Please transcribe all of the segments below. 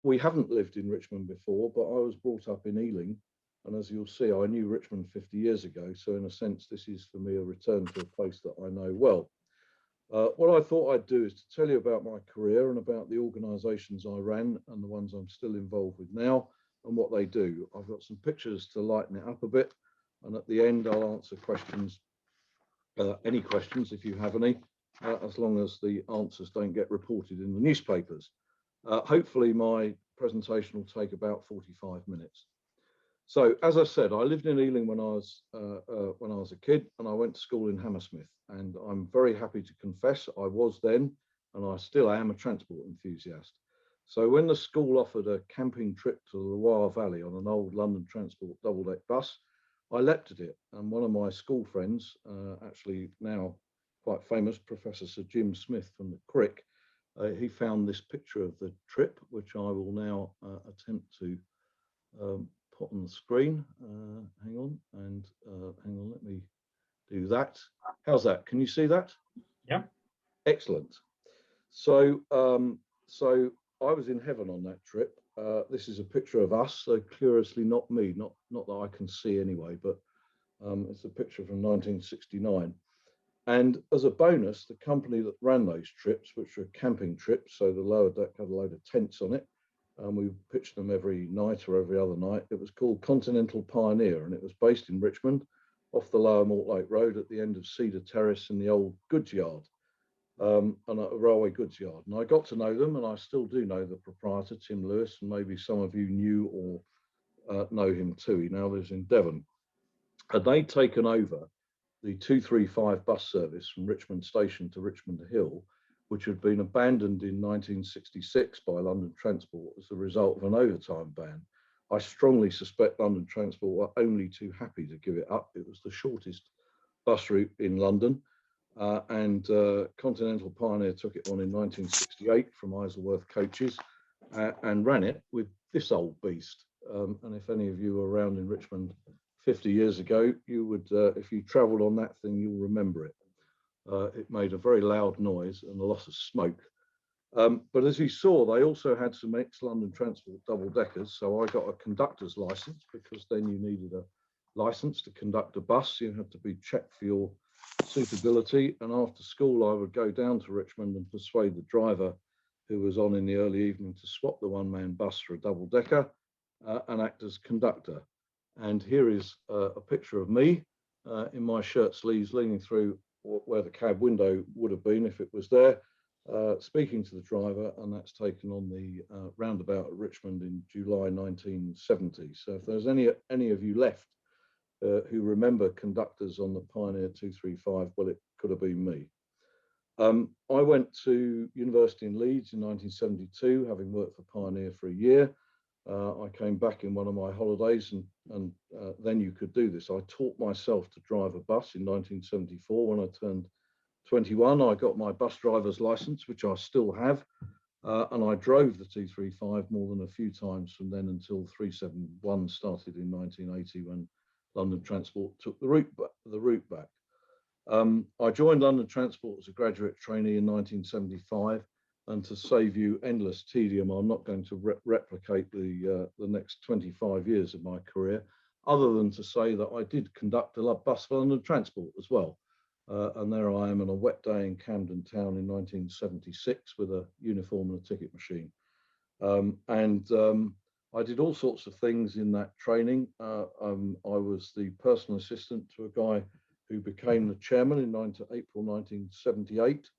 we haven't lived in Richmond before, but I was brought up in Ealing. And as you'll see, I knew Richmond 50 years ago. So in a sense, this is for me a return to a place that I know well. What I thought I'd do is to tell you about my career and about the organisations I ran and the ones I'm still involved with now and what they do. I've got some pictures to lighten it up a bit. And at the end, I'll answer questions, any questions if you have any, as long as the answers don't get reported in the newspapers. Hopefully my presentation will take about 45 minutes. So, as I said, I lived in Ealing when I was a kid, and I went to school in Hammersmith. And I'm very happy to confess I was then, and I still am, a transport enthusiast. So when the school offered a camping trip to the Loire Valley on an old London Transport double-deck bus, I leapt at it. And one of my school friends, actually now quite famous, Professor Sir Jim Smith from the Crick, he found this picture of the trip, which I will now attempt to put on the screen. Hang on, let me do that. How's that? Can you see that? Yeah. Excellent. So, so I was in heaven on that trip. This is a picture of us, so curiously not me, not that I can see anyway, but it's a picture from 1969. And as a bonus, the company that ran those trips, which were camping trips, so the lower deck had a load of tents on it, and we pitched them every night or every other night. It was called Continental Pioneer, and it was based in Richmond, off the Lower Mortlake Road at the end of Cedar Terrace in the old goods yard, and a railway goods yard. And I got to know them, and I still do know the proprietor, Tim Lewis, and maybe some of you knew or know him too. He now lives in Devon. And they'd taken over the 235 bus service from Richmond Station to Richmond Hill, which had been abandoned in 1966 by London Transport as a result of an overtime ban. I strongly suspect London Transport were only too happy to give it up. It was the shortest bus route in London, and Continental Pioneer took it on in 1968 from Isleworth Coaches and ran it with this old beast. And if any of you were around in Richmond 50 years ago, you would, if you travelled on that thing, you'll remember it. It made a very loud noise and a lot of smoke. But as you saw, they also had some ex-London Transport double-deckers. So I got a conductor's licence, because then you needed a licence to conduct a bus. You had to be checked for your suitability. And after school, I would go down to Richmond and persuade the driver who was on in the early evening to swap the one-man bus for a double-decker and act as conductor. And here is a picture of me in my shirt sleeves leaning through where the cab window would have been if it was there, speaking to the driver, and that's taken on the roundabout at Richmond in July 1970. So if there's any of you left who remember conductors on the Pioneer 235, well, it could have been me. I went to university in Leeds in 1972, having worked for Pioneer for a year. I came back in one of my holidays, and then you could do this. I taught myself to drive a bus in 1974. When I turned 21, I got my bus driver's license, which I still have, and I drove the 235 more than a few times from then until 371 started in 1980 when London Transport took the route back. I joined London Transport as a graduate trainee in 1975. And to save you endless tedium, I'm not going to replicate the next 25 years of my career, other than to say that I did conduct a bus for London Transport as well. And there I am on a wet day in Camden Town in 1976 with a uniform and a ticket machine. I did all sorts of things in that training. I was the personal assistant to a guy who became the chairman in April 1978.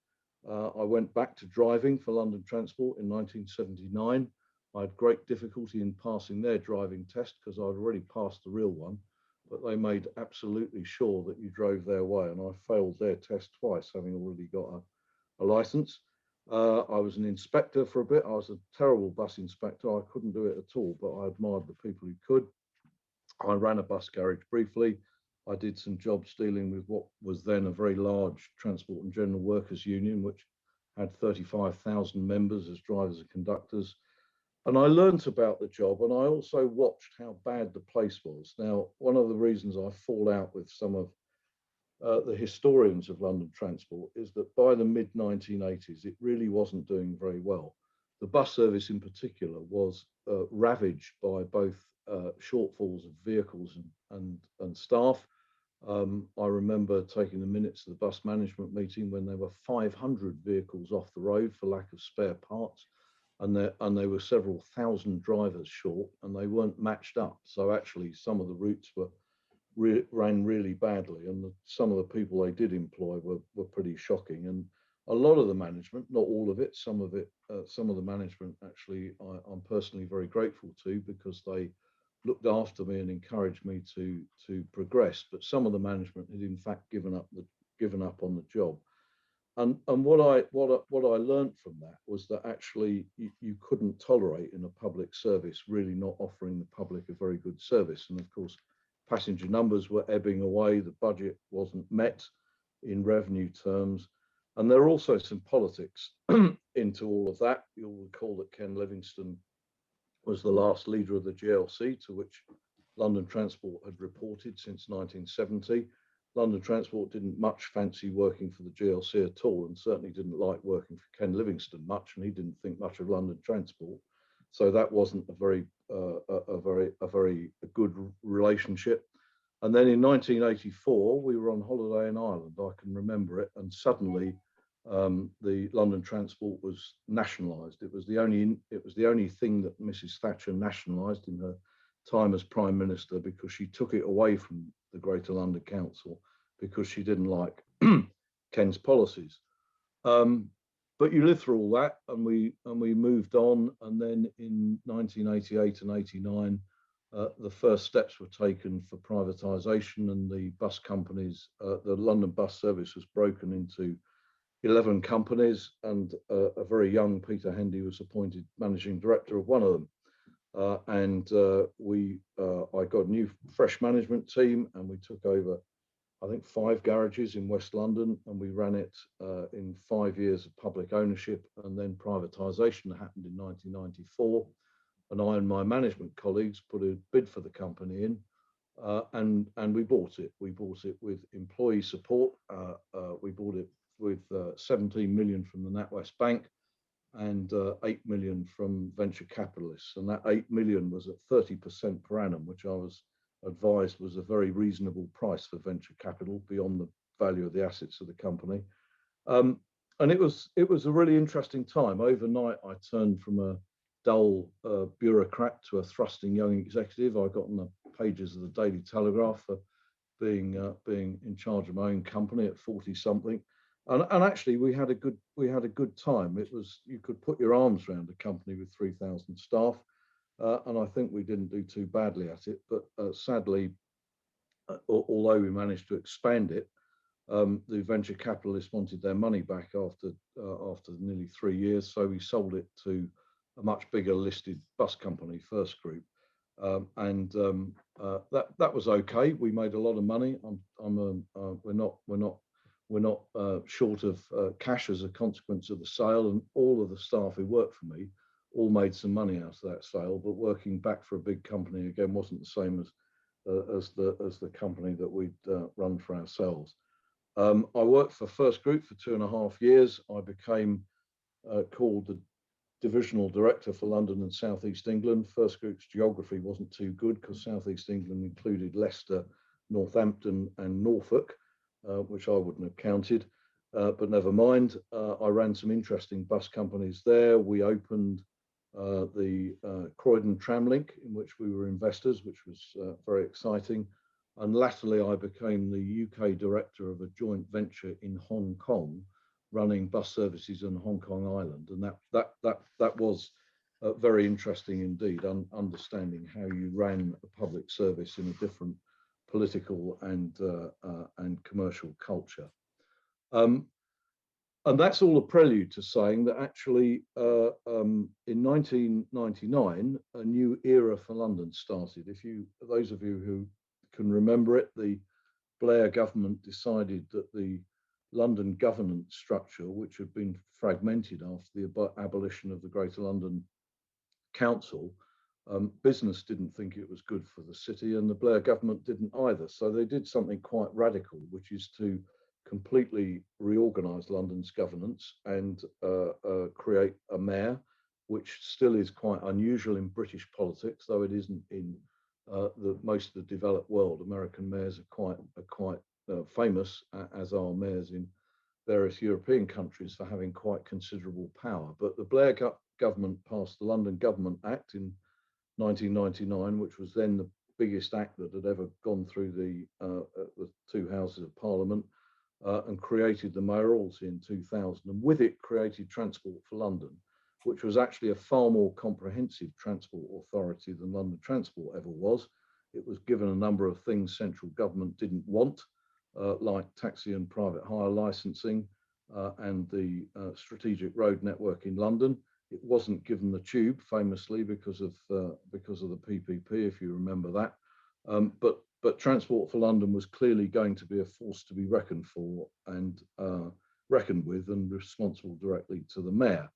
I went back to driving for London Transport in 1979. I had great difficulty in passing their driving test because I'd already passed the real one, but they made absolutely sure that you drove their way, and I failed their test twice, having already got a license. I was an inspector for a bit. I was a terrible bus inspector. I couldn't do it at all, but I admired the people who could. I ran a bus garage briefly. I did some jobs dealing with what was then a very large Transport and General Workers Union, which had 35,000 members as drivers and conductors. And I learnt about the job, and I also watched how bad the place was. Now, one of the reasons I fall out with some of the historians of London Transport is that by the mid-1980s, it really wasn't doing very well. the bus service in particular was ravaged by both shortfalls of vehicles and staff. I remember taking the minutes of the bus management meeting when there were 500 vehicles off the road for lack of spare parts, and there were several thousand drivers short, and they weren't matched up. So actually, some of the routes ran really badly, and some of the people they did employ were pretty shocking. And a lot of the management, not all of it, some of the management actually I'm personally very grateful to, because they looked after me and encouraged me to progress. But some of the management had in fact given up on the job. And what I learned from that was that actually you couldn't tolerate in a public service really not offering the public a very good service. And of course, passenger numbers were ebbing away, the budget wasn't met in revenue terms. And there are also some politics into all of that. You'll recall that Ken Livingstone was the last leader of the GLC, to which London Transport had reported since 1970. London Transport didn't much fancy working for the GLC at all, and certainly didn't like working for Ken Livingstone much, and he didn't think much of London Transport. So that wasn't a very good relationship. And then in 1984, we were on holiday in Ireland. I can remember it, and suddenly the London Transport was nationalised. It was the only thing that Mrs. Thatcher nationalised in her time as Prime Minister, because she took it away from the Greater London Council because she didn't like Ken's policies. But you lived through all that, and we moved on. And then in 1988 and 89, the first steps were taken for privatisation, and the bus companies, the London bus service was broken into 11 companies, and a very young Peter Hendy was appointed managing director of one of them. I got a new fresh management team, and we took over, I think, 5 garages in West London, and we ran it in 5 years of public ownership. And then privatisation happened in 1994, and I and my management colleagues put a bid for the company in, and we bought it. We bought it with employee support. We bought it with 17 million from the NatWest Bank and 8 million from venture capitalists. And that 8 million was at 30% per annum, which I was advised was a very reasonable price for venture capital beyond the value of the assets of the company. And it was a really interesting time. Overnight, I turned from a dull bureaucrat to a thrusting young executive. I got on the pages of the Daily Telegraph for being in charge of my own company at 40 something. And actually, we had a good time. It was, you could put your arms around a company with 3,000 staff, and I think we didn't do too badly at it. But sadly, although we managed to expand it, the venture capitalists wanted their money back after nearly 3 years, so we sold it to a much bigger listed bus company, First Group, and that was okay. We made a lot of money. We're not short of cash as a consequence of the sale, and all of the staff who worked for me all made some money out of that sale. But working back for a big company again wasn't the same as the company that we'd run for ourselves. I worked for First Group for 2.5 years. I became called the divisional director for London and South East England. First Group's geography wasn't too good because South East England included Leicester, Northampton, and Norfolk, which I wouldn't have counted, but never mind. I ran some interesting bus companies there. We opened the Croydon Tramlink, in which we were investors, which was very exciting. And latterly, I became the UK director of a joint venture in Hong Kong, running bus services on Hong Kong Island, and that was very interesting indeed. Understanding how you ran a public service in a different political and commercial culture, and that's all a prelude to saying that actually in 1999 a new era for London started. Those of you who can remember it, the Blair government decided that the London governance structure, which had been fragmented after the abolition of the Greater London Council, business didn't think it was good for the city, and the Blair government didn't either. So they did something quite radical, which is to completely reorganise London's governance and create a mayor which still is quite unusual in British politics, though it isn't in most of the developed world. American mayors are quite famous, as are mayors in various European countries, for having quite considerable power. But the Blair government passed the London Government Act in 1999, which was then the biggest act that had ever gone through the two houses of Parliament, and created the mayoralty in 2000, and with it created Transport for London, which was actually a far more comprehensive transport authority than London Transport ever was. It was given a number of things central government didn't want, like taxi and private hire licensing, and the strategic road network in London. It wasn't given the tube, famously, because of the PPP, if you remember that. But Transport for London was clearly going to be a force to be reckoned for and reckoned with, and responsible directly to the mayor.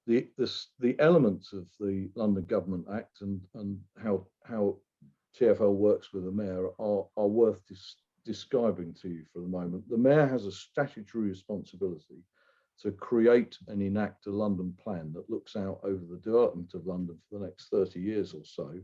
The elements of the London Government Act and how TfL works with the mayor are worth describing to you for the moment. The mayor has a statutory responsibility to create and enact a London plan that looks out over the development of London for the next 30 years or so.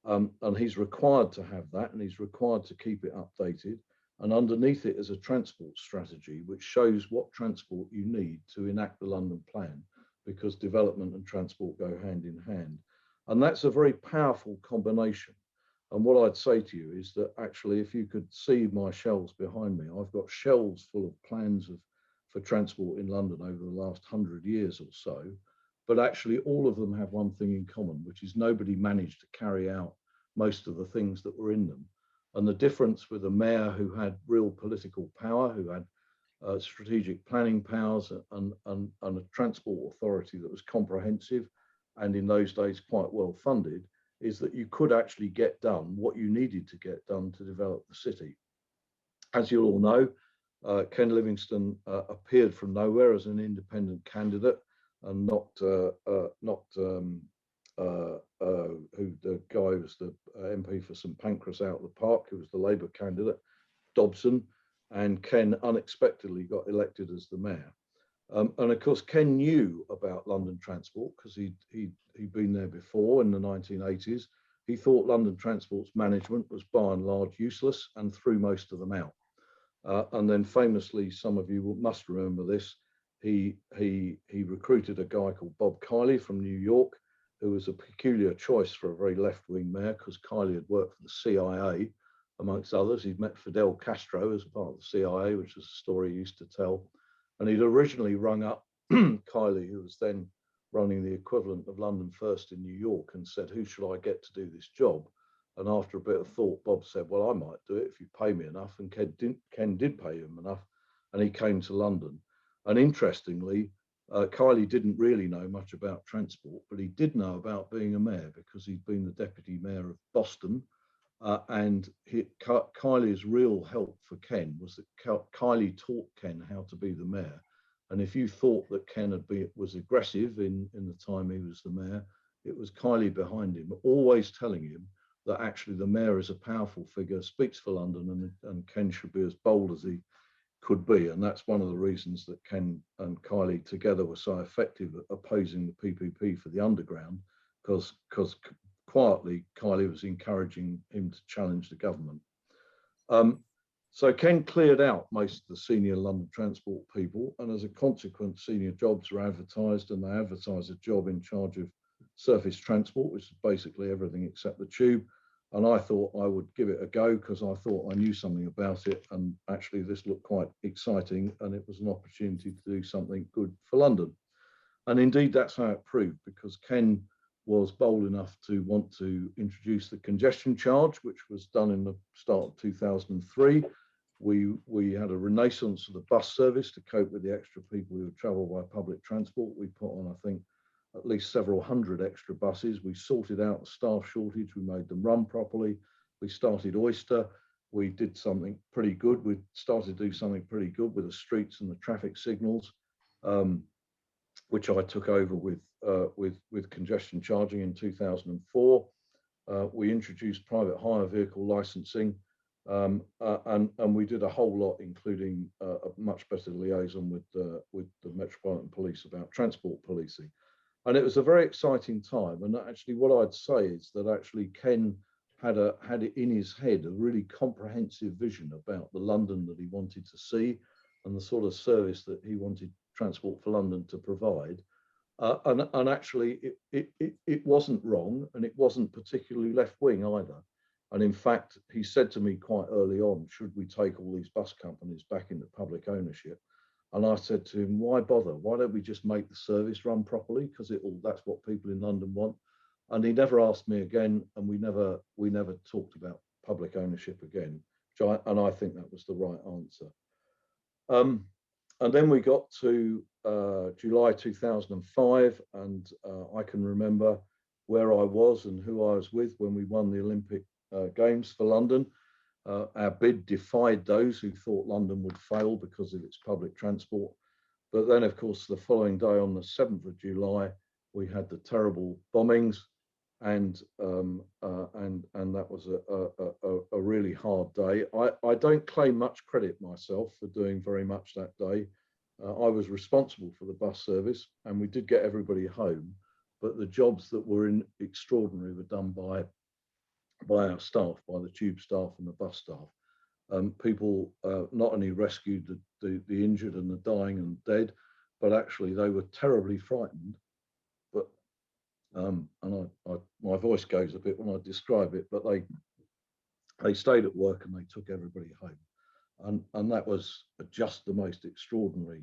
And he's required to have that, and he's required to keep it updated. And underneath it is a transport strategy, which shows what transport you need to enact the London plan, because development and transport go hand in hand. And that's a very powerful combination. And what I'd say to you is that actually, if you could see my shelves behind me, I've got shelves full of plans for transport in London over the last 100 years or so. But actually, all of them have one thing in common, which is nobody managed to carry out most of the things that were in them. And the difference with a mayor who had real political power, who had strategic planning powers, and a transport authority that was comprehensive and in those days quite well funded, is that you could actually get done what you needed to get done to develop the city. As you all know, Ken Livingstone appeared from nowhere as an independent candidate, and not who the guy who was the MP for St Pancras out of the park, who was the Labour candidate, Dobson, and Ken unexpectedly got elected as the mayor. And of course, Ken knew about London Transport because he'd been there before in the 1980s. He thought London Transport's management was by and large useless, and threw most of them out. And then famously, some of you must remember this, he recruited a guy called Bob Kiley from New York, who was a peculiar choice for a very left-wing mayor, because Kiley had worked for the CIA, amongst others. He'd met Fidel Castro as part of the CIA, which is a story he used to tell. And he'd originally rung up Kiley, who was then running the equivalent of London First in New York, and said, who should I get to do this job? And after a bit of thought, Bob said, well, I might do it if you pay me enough. And Ken did pay him enough, and he came to London. And interestingly, Kiley didn't really know much about transport, but he did know about being a mayor, because he'd been the deputy mayor of Boston. And Kiley's real help for Ken was that Kiley taught Ken how to be the mayor. And if you thought that Ken was aggressive in the time he was the mayor, it was Kiley behind him, always telling him that actually the mayor is a powerful figure, speaks for London, and Ken should be as bold as he could be. And that's one of the reasons that Ken and Kiley together were so effective at opposing the PPP for the underground, because quietly Kiley was encouraging him to challenge the government. So Ken cleared out most of the senior London Transport people, and as a consequence, senior jobs were advertised, and they advertised a job in charge of surface transport, which is basically everything except the tube. And I thought I would give it a go, because I thought I knew something about it, and actually this looked quite exciting, and it was an opportunity to do something good for London. And indeed that's how it proved, because Ken was bold enough to want to introduce the congestion charge, which was done in the start of 2003. We had a renaissance of the bus service to cope with the extra people who would travel by public transport. We put on, I think, at least several hundred extra buses. We sorted out the staff shortage. We made them run properly. We started Oyster. We did something pretty good. We started to do something pretty good with the streets and the traffic signals, which I took over with congestion charging in 2004. We introduced private hire vehicle licensing, And we did a whole lot, including a much better liaison with the Metropolitan Police about transport policing. And it was a very exciting time. And actually, what I'd say is that actually Ken had it in his head a really comprehensive vision about the London that he wanted to see and the sort of service that he wanted Transport for London to provide. And actually, it wasn't wrong, and it wasn't particularly left wing either. And in fact, he said to me quite early on, should we take all these bus companies back into public ownership? And I said to him, why bother? Why don't we just make the service run properly? Because that's what people in London want. And he never asked me again, and we never talked about public ownership again. And I think that was the right answer. And then we got to July 2005, and I can remember where I was and who I was with when we won the Olympic Games for London. Our bid defied those who thought London would fail because of its public transport. But then, of course, the following day on the 7th of July, we had the terrible bombings, and that was a really hard day. I don't claim much credit myself for doing very much that day. I was responsible for the bus service, and we did get everybody home, but the jobs that were extraordinary were done by our staff, by the tube staff and the bus staff. People not only rescued the injured and the dying and dead, but actually they were terribly frightened. But and my voice goes a bit when I describe it, but they stayed at work and they took everybody home. And that was just the most extraordinary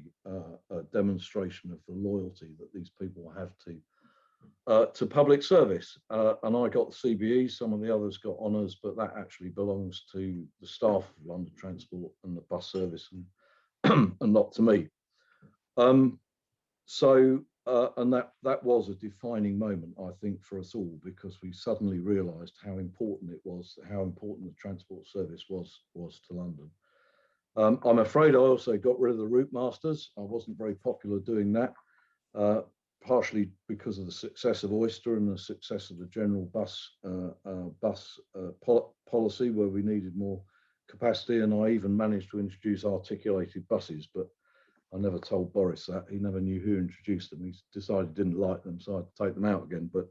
demonstration of the loyalty that these people have to public service. And I got the CBE, some of the others got honours, but that actually belongs to the staff of London Transport and the bus service, and not to me. And that was a defining moment, I think, for us all, because we suddenly realised how important it was, how important the transport service was to London. I'm afraid I also got rid of the route masters. I wasn't very popular doing that, partially because of the success of Oyster and the success of the general bus policy, where we needed more capacity. And I even managed to introduce articulated buses, but I never told Boris that. He never knew who introduced them. He decided he didn't like them, so I had to take them out again. But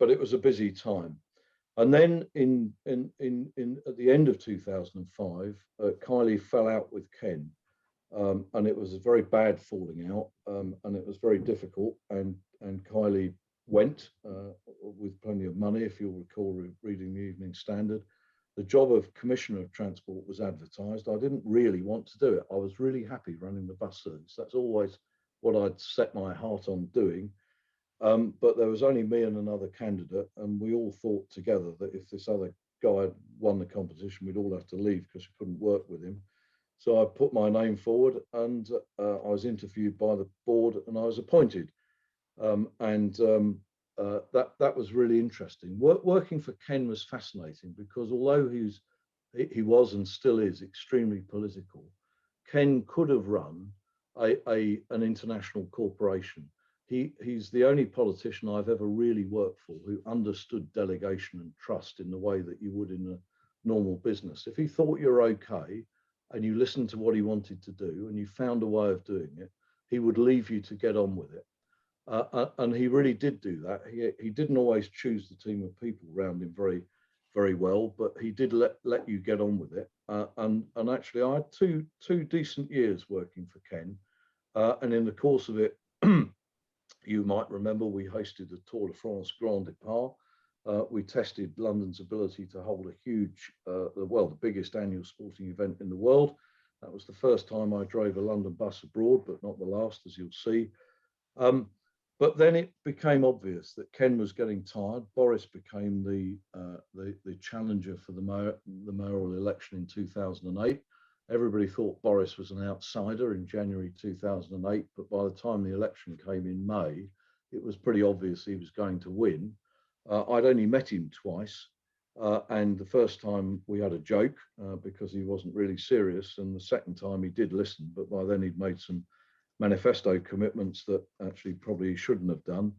it was a busy time. And then at the end of 2005, Kylie fell out with Ken, and it was a very bad falling out, and it was very difficult. And Kylie went with plenty of money, if you'll recall reading the Evening Standard. The job of Commissioner of Transport was advertised. I didn't really want to do it. I was really happy running the bus service. That's always what I'd set my heart on doing. But there was only me and another candidate, and we all thought together that if this other guy had won the competition, we'd all have to leave because we couldn't work with him. So I put my name forward, and I was interviewed by the board, and I was appointed. That was really interesting. Working for Ken was fascinating because although he was and still is extremely political, Ken could have run an international corporation. He's the only politician I've ever really worked for who understood delegation and trust in the way that you would in a normal business. If he thought you're okay and you listened to what he wanted to do and you found a way of doing it, he would leave you to get on with it. And he really did do that. He didn't always choose the team of people around him very, very well, but he did let you get on with it. And actually, I had two decent years working for Ken. And in the course of it, you might remember we hosted the Tour de France Grand Depart. We tested London's ability to hold a huge, the biggest annual sporting event in the world. That was the first time I drove a London bus abroad, but not the last, as you'll see. But then it became obvious that Ken was getting tired. Boris became the challenger for the mayoral election in 2008. Everybody thought Boris was an outsider in January 2008, but by the time the election came in May, it was pretty obvious he was going to win. I'd only met him twice, and the first time we had a joke because he wasn't really serious, and the second time he did listen, but by then he'd made some manifesto commitments that actually probably he shouldn't have done,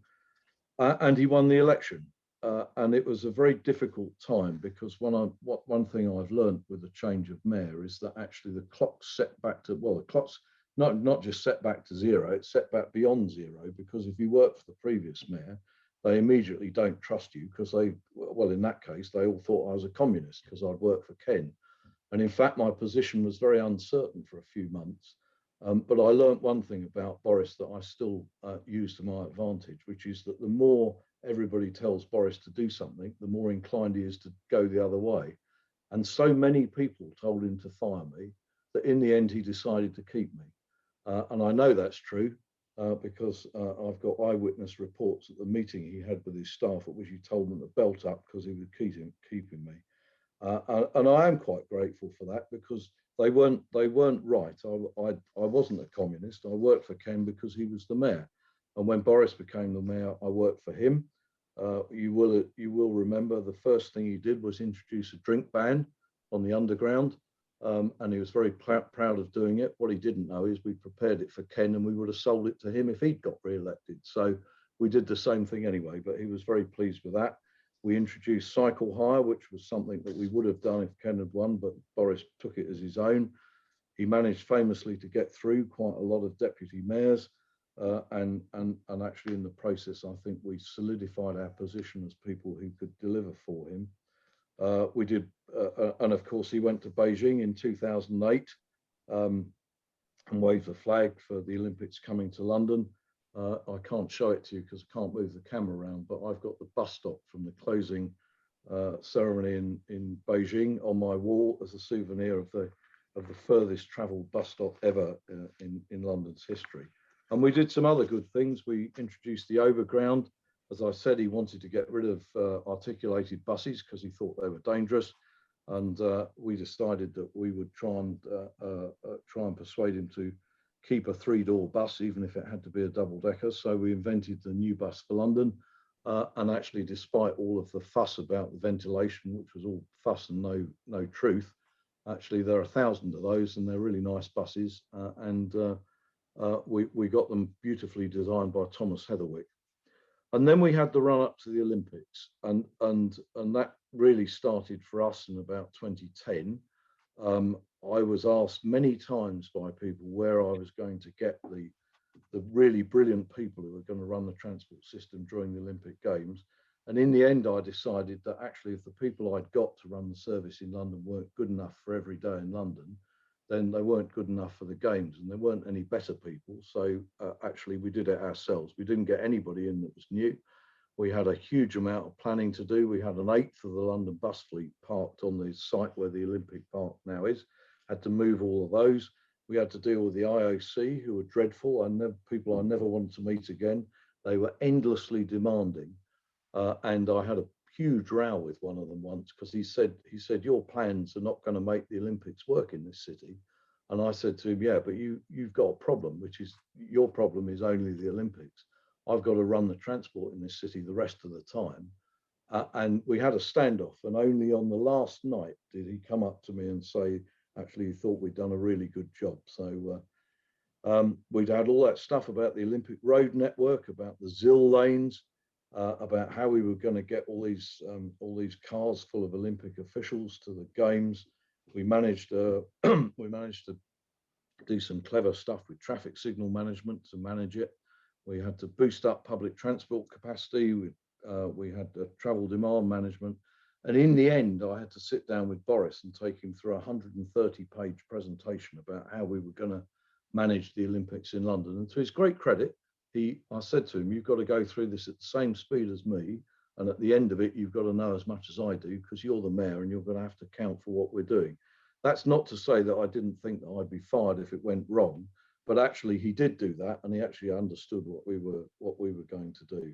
and he won the election. and it was a very difficult time because one thing I've learned with the change of mayor is that actually the clock's set back to, well, the clock's not just set back to zero, it's set back beyond zero, because if you work for the previous mayor, they immediately don't trust you because well, in that case, they all thought I was a communist because I'd worked for Ken. And in fact, my position was very uncertain for a few months. But I learned one thing about Boris that I still use to my advantage, which is that the more everybody tells Boris to do something, the more inclined he is to go the other way. And so many people told him to fire me that in the end he decided to keep me. And I know that's true because I've got eyewitness reports at the meeting he had with his staff at which he told them to belt up because he was keeping me. And I am quite grateful for that because they weren't right. I wasn't a communist. I worked for Ken because he was the mayor. And when Boris became the mayor, I worked for him. You will remember the first thing he did was introduce a drink ban on the underground. And he was very proud of doing it. What he didn't know is we prepared it for Ken and we would have sold it to him if he'd got re-elected. So we did the same thing anyway, but he was very pleased with that. We introduced cycle hire, which was something that we would have done if Ken had won, but Boris took it as his own. He managed famously to get through quite a lot of deputy mayors. And actually in the process, I think we solidified our position as people who could deliver for him. We did, and of course he went to Beijing in 2008 and waved the flag for the Olympics coming to London. I can't show it to you because I can't move the camera around, but I've got the bus stop from the closing ceremony in Beijing on my wall as a souvenir of the furthest travelled bus stop ever in London's history. And we did some other good things. We introduced the overground. As I said, he wanted to get rid of articulated buses because he thought they were dangerous. And we decided that we would try and persuade him to keep a three-door bus, even if it had to be a double-decker. So we invented the new bus for London. And actually, despite all of the fuss about the ventilation, which was all fuss and no truth, actually there are 1,000 of those, and they're really nice buses. We got them beautifully designed by Thomas Heatherwick. And then we had the run up to the Olympics, and that really started for us in about 2010. I was asked many times by people where I was going to get the really brilliant people who were going to run the transport system during the Olympic Games. And in the end, I decided that actually if the people I'd got to run the service in London weren't good enough for every day in London, then they weren't good enough for the Games, and there weren't any better people. So actually we did it ourselves. We didn't get anybody in that was new. We had a huge amount of planning to do. We had an eighth of the London bus fleet parked on the site where the Olympic Park now is. Had to move all of those. We had to deal with the IOC, who were dreadful. People I never wanted to meet again. They were endlessly demanding. And I had a huge row with one of them once because he said, your plans are not going to make the Olympics work in this city. And I said to him, yeah, but you've got a problem, which is your problem is only the Olympics. I've got to run the transport in this city the rest of the time. And we had a standoff, and only on the last night did he come up to me and say, actually, he thought we'd done a really good job. So we'd had all that stuff about the Olympic road network, about the ZIL lanes, about how we were going to get all these cars full of Olympic officials to the Games. We managed to do some clever stuff with traffic signal management to manage it. We had to boost up public transport capacity. We had travel demand management. And in the end, I had to sit down with Boris and take him through a 130-page presentation about how we were going to manage the Olympics in London. And to his great credit, I said to him, you've got to go through this at the same speed as me. And at the end of it, you've got to know as much as I do because you're the mayor and you're going to have to account for what we're doing. That's not to say that I didn't think that I'd be fired if it went wrong, but actually he did do that, and he actually understood what we were going to do.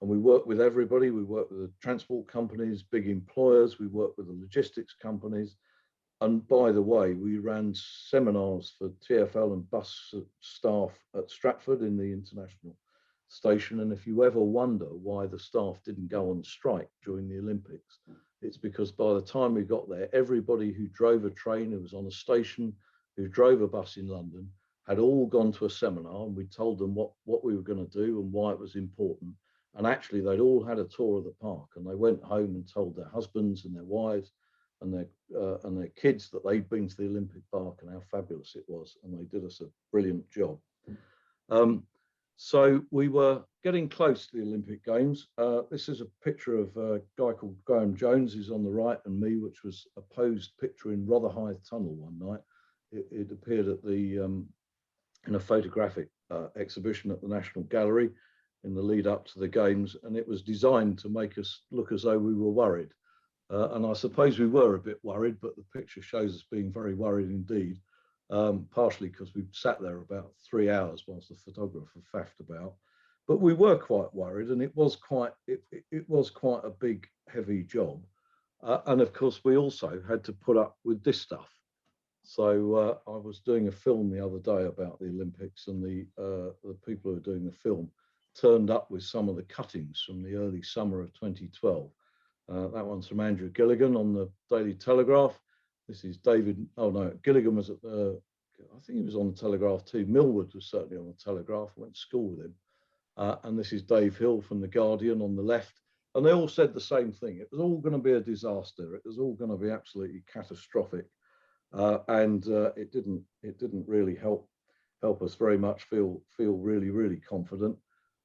And we worked with everybody. We worked with the transport companies, big employers. We worked with the logistics companies. And by the way, we ran seminars for TfL and bus staff at Stratford in the international station. And if you ever wonder why the staff didn't go on strike during the Olympics, it's because by the time we got there, everybody who drove a train, who was on a station, who drove a bus in London, had all gone to a seminar, and we told them what we were going to do and why it was important. And actually, they'd all had a tour of the park, and they went home and told their husbands and their wives and their kids that they'd been to the Olympic Park and how fabulous it was. And they did us a brilliant job. So we were getting close to the Olympic Games. This is a picture of a guy called Graham Jones, who's on the right, and me, which was a posed picture in Rotherhithe Tunnel one night. It appeared at in a photographic exhibition at the National Gallery in the lead up to the Games, and it was designed to make us look as though we were worried. And I suppose we were a bit worried, but the picture shows us being very worried indeed. Partially because we sat there about 3 hours whilst the photographer faffed about, but we were quite worried, and it was quite a big, heavy job. And of course, we also had to put up with this stuff. So I was doing a film the other day about the Olympics, and the people who were doing the film turned up with some of the cuttings from the early summer of 2012. That one's from Andrew Gilligan on the Daily Telegraph. This is David. Oh no, Gilligan was at the. I think he was on the Telegraph too. Millward was certainly on the Telegraph. I went to school with him. And this is Dave Hill from the Guardian on the left. And they all said the same thing. It was all going to be a disaster. It was all going to be absolutely catastrophic. And it didn't really help us very much feel really confident.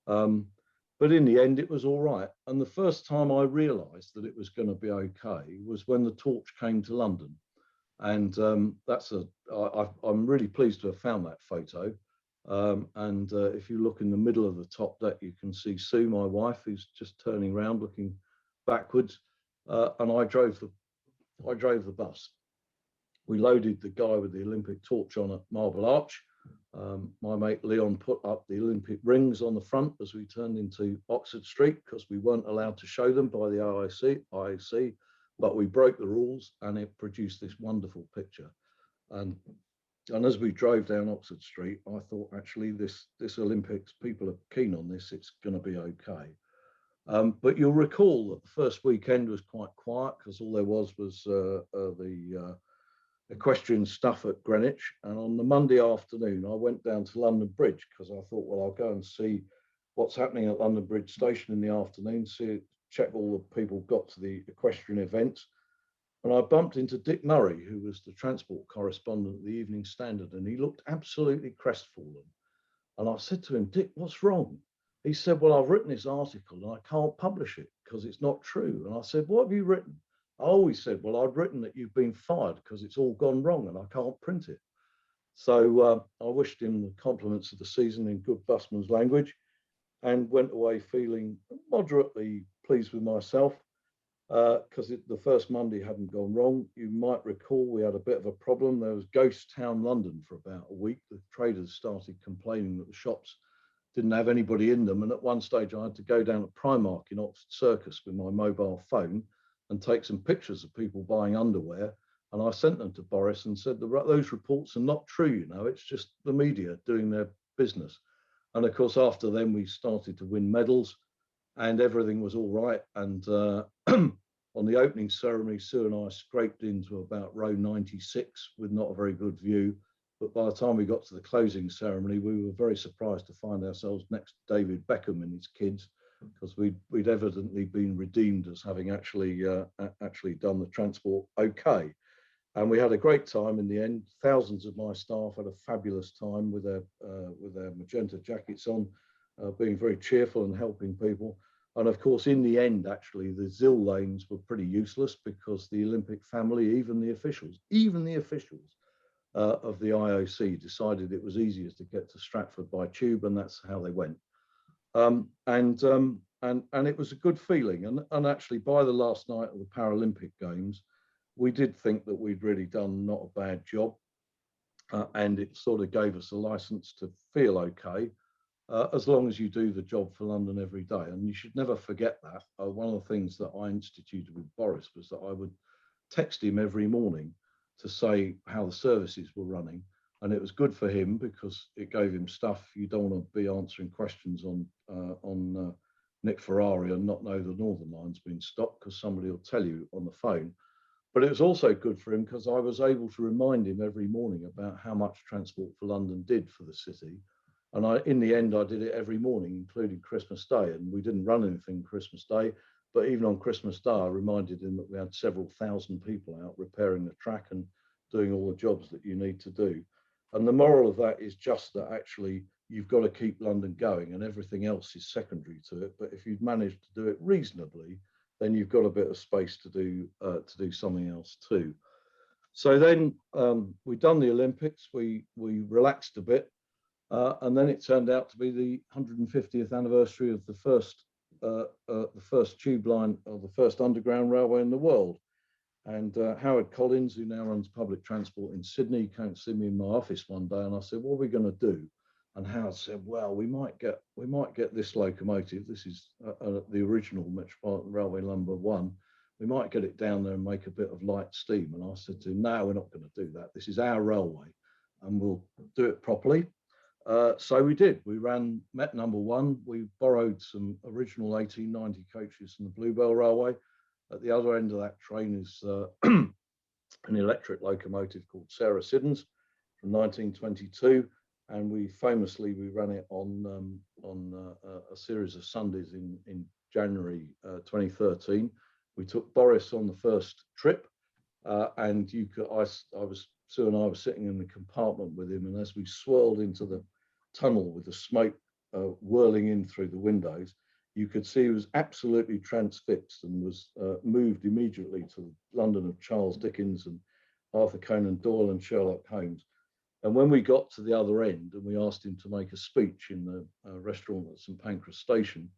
But in the end, it was all right. And the first time I realised that it was going to be okay was when the torch came to London. And I'm really pleased to have found that photo. And if you look in the middle of the top deck, you can see Sue, my wife, who's just turning around, looking backwards. And I drove the bus. We loaded the guy with the Olympic torch on at Marble Arch. My mate Leon put up the Olympic rings on the front as we turned into Oxford Street, because we weren't allowed to show them by the IOC, but we broke the rules, and it produced this wonderful picture. And as we drove down Oxford Street, I thought, actually, this Olympics, people are keen on this, it's going to be okay. But you'll recall that the first weekend was quite quiet, because all there was the equestrian stuff at Greenwich. And on the Monday afternoon, I went down to London Bridge, because I thought, well, I'll go and see what's happening at London Bridge Station in the afternoon, check all the people got to the equestrian events. And I bumped into Dick Murray, who was the transport correspondent at the Evening Standard, and he looked absolutely crestfallen. And I said to him, Dick, what's wrong? He said, well, I've written this article and I can't publish it because it's not true. And I said, what have you written? I always said, well, I'd written that you've been fired because it's all gone wrong and I can't print it. So I wished him the compliments of the season in good busman's language, and went away feeling moderately pleased with myself, because the first Monday hadn't gone wrong. You might recall we had a bit of a problem. There was ghost town London for about a week. The traders started complaining that the shops didn't have anybody in them. And at one stage I had to go down to Primark in Oxford Circus with my mobile phone and take some pictures of people buying underwear. And I sent them to Boris and said, those reports are not true, you know, it's just the media doing their business. And of course, after then, we started to win medals and everything was all right. And on the opening ceremony, Sue and I scraped into about row 96 with not a very good view. But by the time we got to the closing ceremony, we were very surprised to find ourselves next to David Beckham and his kids, because we'd evidently been redeemed as having actually done the transport okay. And we had a great time in the end. Thousands of my staff had a fabulous time with their magenta jackets on, being very cheerful and helping people. And of course, in the end, actually, the ZIL lanes were pretty useless because the Olympic family, even the officials of the IOC decided it was easiest to get to Stratford by tube, and that's how they went. And it was a good feeling. And actually, by the last night of the Paralympic Games, we did think that we'd really done not a bad job, and it sort of gave us a license to feel okay, as long as you do the job for London every day. And you should never forget that. One of the things that I instituted with Boris was that I would text him every morning to say how the services were running. And it was good for him because it gave him stuff. You don't want to be answering questions on Nick Ferrari and not know the Northern Line's been stopped, because somebody will tell you on the phone. But it was also good for him because I was able to remind him every morning about how much Transport for London did for the city. And in the end, I did it every morning, including Christmas Day. And we didn't run anything Christmas Day, but even on Christmas Day, I reminded him that we had several thousand people out repairing the track and doing all the jobs that you need to do. And the moral of that is just that actually you've got to keep London going, and everything else is secondary to it. But if you've managed to do it reasonably, then you've got a bit of space to do something else too. So then we'd done the Olympics, we relaxed a bit, and then it turned out to be the 150th anniversary of the first tube line, or the first underground railway in the world. And Howard Collins, who now runs public transport in Sydney, came to see me in my office one day, and I said, "What are we going to do?" And Howard said, "Well, we might get this locomotive. This is the original Metropolitan Railway number 1. We might get it down there and make a bit of light steam." And I said to him, "No, we're not going to do that. This is our railway, and we'll do it properly." So we did. We ran Met number 1. We borrowed some original 1890 coaches from the Bluebell Railway. At the other end of that train is an electric locomotive called Sarah Siddons from 1922, and we ran it on a series of Sundays in January 2013. We took Boris on the first trip, and Sue and I were sitting in the compartment with him, and as we swirled into the tunnel with the smoke whirling in through the windows, you could see he was absolutely transfixed and was moved immediately to London of Charles Dickens and Arthur Conan Doyle and Sherlock Holmes. And when we got to the other end and we asked him to make a speech in the restaurant at St Pancras Station,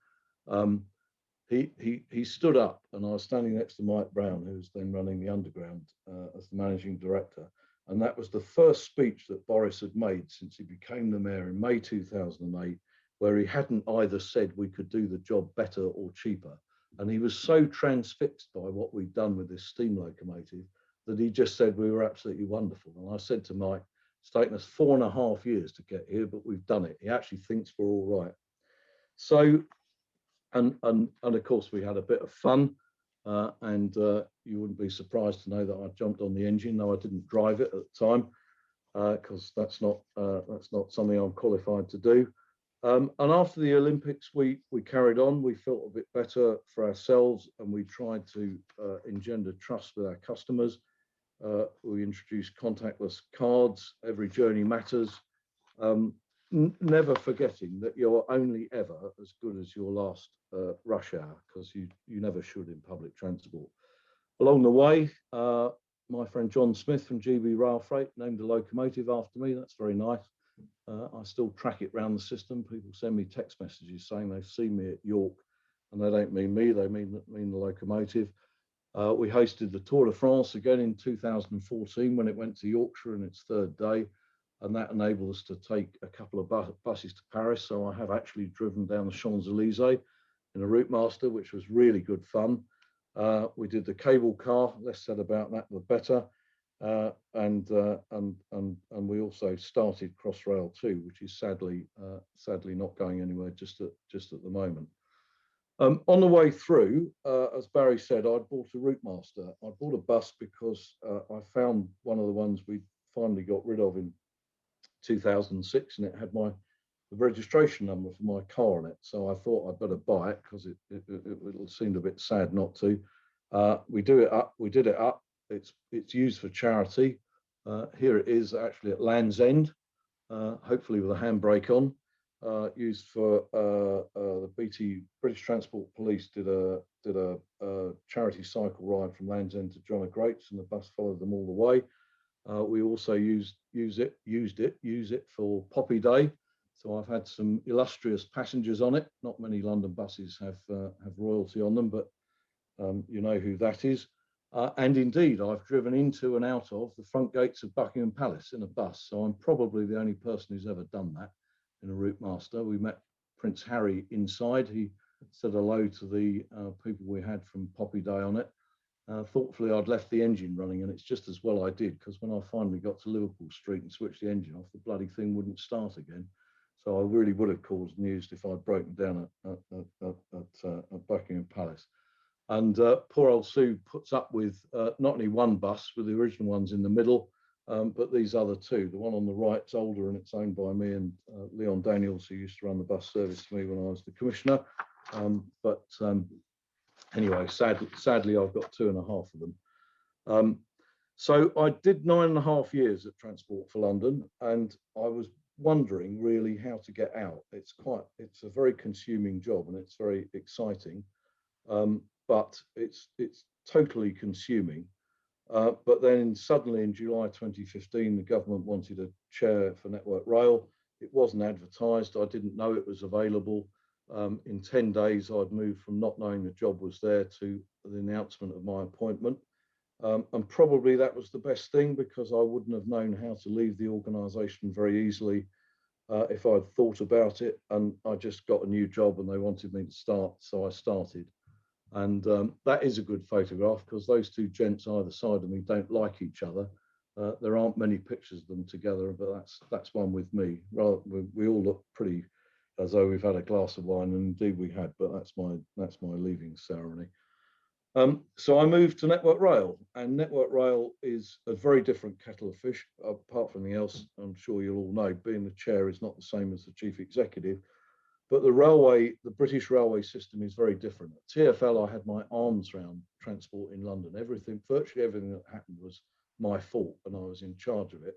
he stood up, and I was standing next to Mike Brown, who was then running the Underground as the managing director. And that was the first speech that Boris had made since he became the mayor in May 2008, where he hadn't either said we could do the job better or cheaper. And he was so transfixed by what we'd done with this steam locomotive that he just said we were absolutely wonderful. And I said to Mike, "It's taken us 4.5 years to get here, but we've done it." He actually thinks we're all right. So, and of course we had a bit of fun, and you wouldn't be surprised to know that I jumped on the engine, though I didn't drive it at the time, because that's not something I'm qualified to do. And after the Olympics, we carried on. We felt a bit better for ourselves, and we tried to engender trust with our customers. We introduced contactless cards. Every journey matters. Never forgetting that you're only ever as good as your last rush hour, because you never should in public transport. Along the way, my friend John Smith from GB Rail Freight named a locomotive after me. That's very nice. I still track it around the system. People send me text messages saying they've seen me at York, and they don't mean me, they mean the locomotive. We hosted the Tour de France again in 2014 when it went to Yorkshire in its 3rd day, and that enabled us to take a couple of buses to Paris. So I have actually driven down the Champs-Élysées in a route master, which was really good fun. We did the cable car, less said about that the better. And we also started Crossrail 2, which is sadly not going anywhere just at the moment. On the way through, as Barry said, I'd bought a route master. I bought a bus because I found one of the ones we finally got rid of in 2006, and it had the registration number for my car on it. So I thought I'd better buy it because it seemed a bit sad not to. We did it up. It's used for charity. Here it is actually at Land's End, hopefully with a handbrake on. Used for the British Transport Police did a charity cycle ride from Land's End to John O'Groats, and the bus followed them all the way. We also use it for Poppy Day. So I've had some illustrious passengers on it. Not many London buses have royalty on them, but you know who that is. And indeed, I've driven into and out of the front gates of Buckingham Palace in a bus. So I'm probably the only person who's ever done that in a route master. We met Prince Harry inside. He said hello to the people we had from Poppy Day on it. Thoughtfully, I'd left the engine running, and it's just as well I did, because when I finally got to Liverpool Street and switched the engine off, the bloody thing wouldn't start again. So I really would have caused news if I'd broken down at Buckingham Palace. And poor old Sue puts up with not only one bus with the original ones in the middle, but these other two, the one on the right's older and it's owned by me and Leon Daniels, who used to run the bus service for me when I was the commissioner. Anyway, sadly, I've got 2.5 of them. So I did 9.5 years at Transport for London, and I was wondering really how to get out. It's a very consuming job and it's very exciting, but it's totally consuming. But then suddenly in July 2015, the government wanted a chair for Network Rail. It wasn't advertised. I didn't know it was available. In 10 days, I'd moved from not knowing the job was there to the announcement of my appointment. And probably that was the best thing, because I wouldn't have known how to leave the organisation very easily if I'd thought about it. And I just got a new job and they wanted me to start, so I started. And that is a good photograph, because those two gents either side of me don't like each other. There aren't many pictures of them together, but that's one with me. We all look pretty as though we've had a glass of wine, and indeed we had, but that's my leaving ceremony. So I moved to Network Rail, and Network Rail is a very different kettle of fish. Apart from anything else, I'm sure you'll all know, being the chair is not the same as the chief executive, but the British railway system is very different. At TfL, I had my arms around transport in London. Virtually everything that happened was my fault, and I was in charge of it.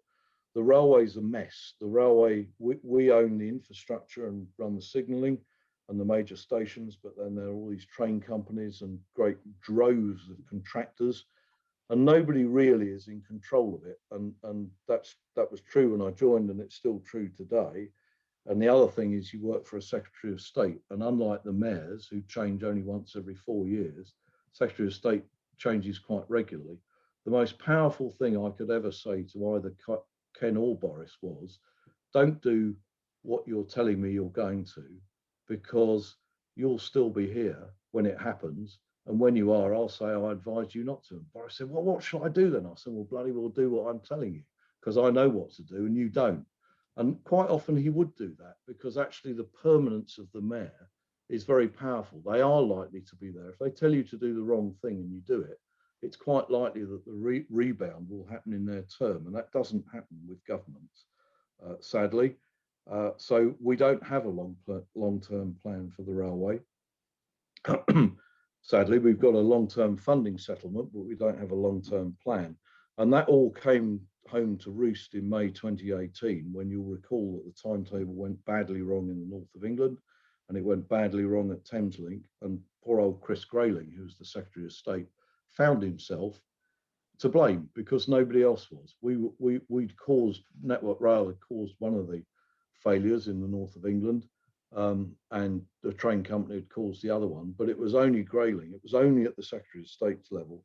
The railway's a mess. The railway, we own the infrastructure and run the signalling and the major stations, but then there are all these train companies and great droves of contractors, and nobody really is in control of it. And that was true when I joined, and it's still true today. And the other thing is, you work for a Secretary of State, and unlike the mayors, who change only once every 4 years, Secretary of State changes quite regularly. The most powerful thing I could ever say to either Ken or Boris was, don't do what you're telling me you're going to, because you'll still be here when it happens. And when you are, I'll say, I advise you not to. And Boris said, well, what should I do then? I said, well, bloody well do what I'm telling you, because I know what to do and you don't. And quite often he would do that, because actually the permanence of the mayor is very powerful. They are likely to be there. If they tell you to do the wrong thing and you do it, it's quite likely that the rebound will happen in their term. And that doesn't happen with governments, sadly. So we don't have a long-term plan for the railway. Sadly, we've got a long-term funding settlement, but we don't have a long-term plan. And that all came home to roost in May 2018, when you'll recall that the timetable went badly wrong in the north of England, and it went badly wrong at Thameslink. And poor old Chris Grayling, who was the Secretary of State, found himself to blame, because nobody else was. We'd caused, Network Rail had caused one of the failures in the north of England, and the train company had caused the other one, but it was only Grayling, it was only at the Secretary of State's level,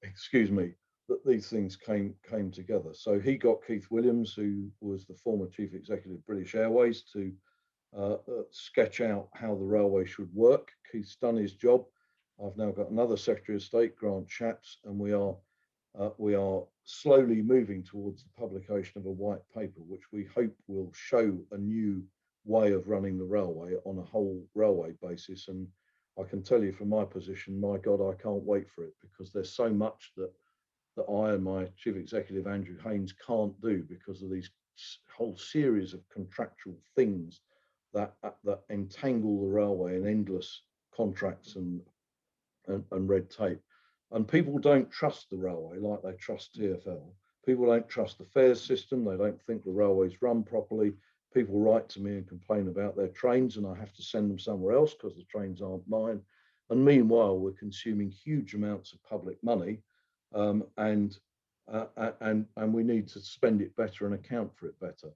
excuse me, that these things came together. So he got Keith Williams, who was the former Chief Executive of British Airways, to sketch out how the railway should work. Keith's done his job. I've now got another Secretary of State, Grant Shapps, and we are slowly moving towards the publication of a white paper, which we hope will show a new way of running the railway on a whole railway basis. And I can tell you from my position, my God, I can't wait for it, because there's so much that I and my Chief Executive, Andrew Haynes, can't do because of these whole series of contractual things that entangle the railway in endless contracts and red tape. And people don't trust the railway like they trust TfL. People don't trust the fares system. They don't think the railways run properly. People write to me and complain about their trains, and I have to send them somewhere else because the trains aren't mine. And meanwhile, we're consuming huge amounts of public money, and we need to spend it better and account for it better.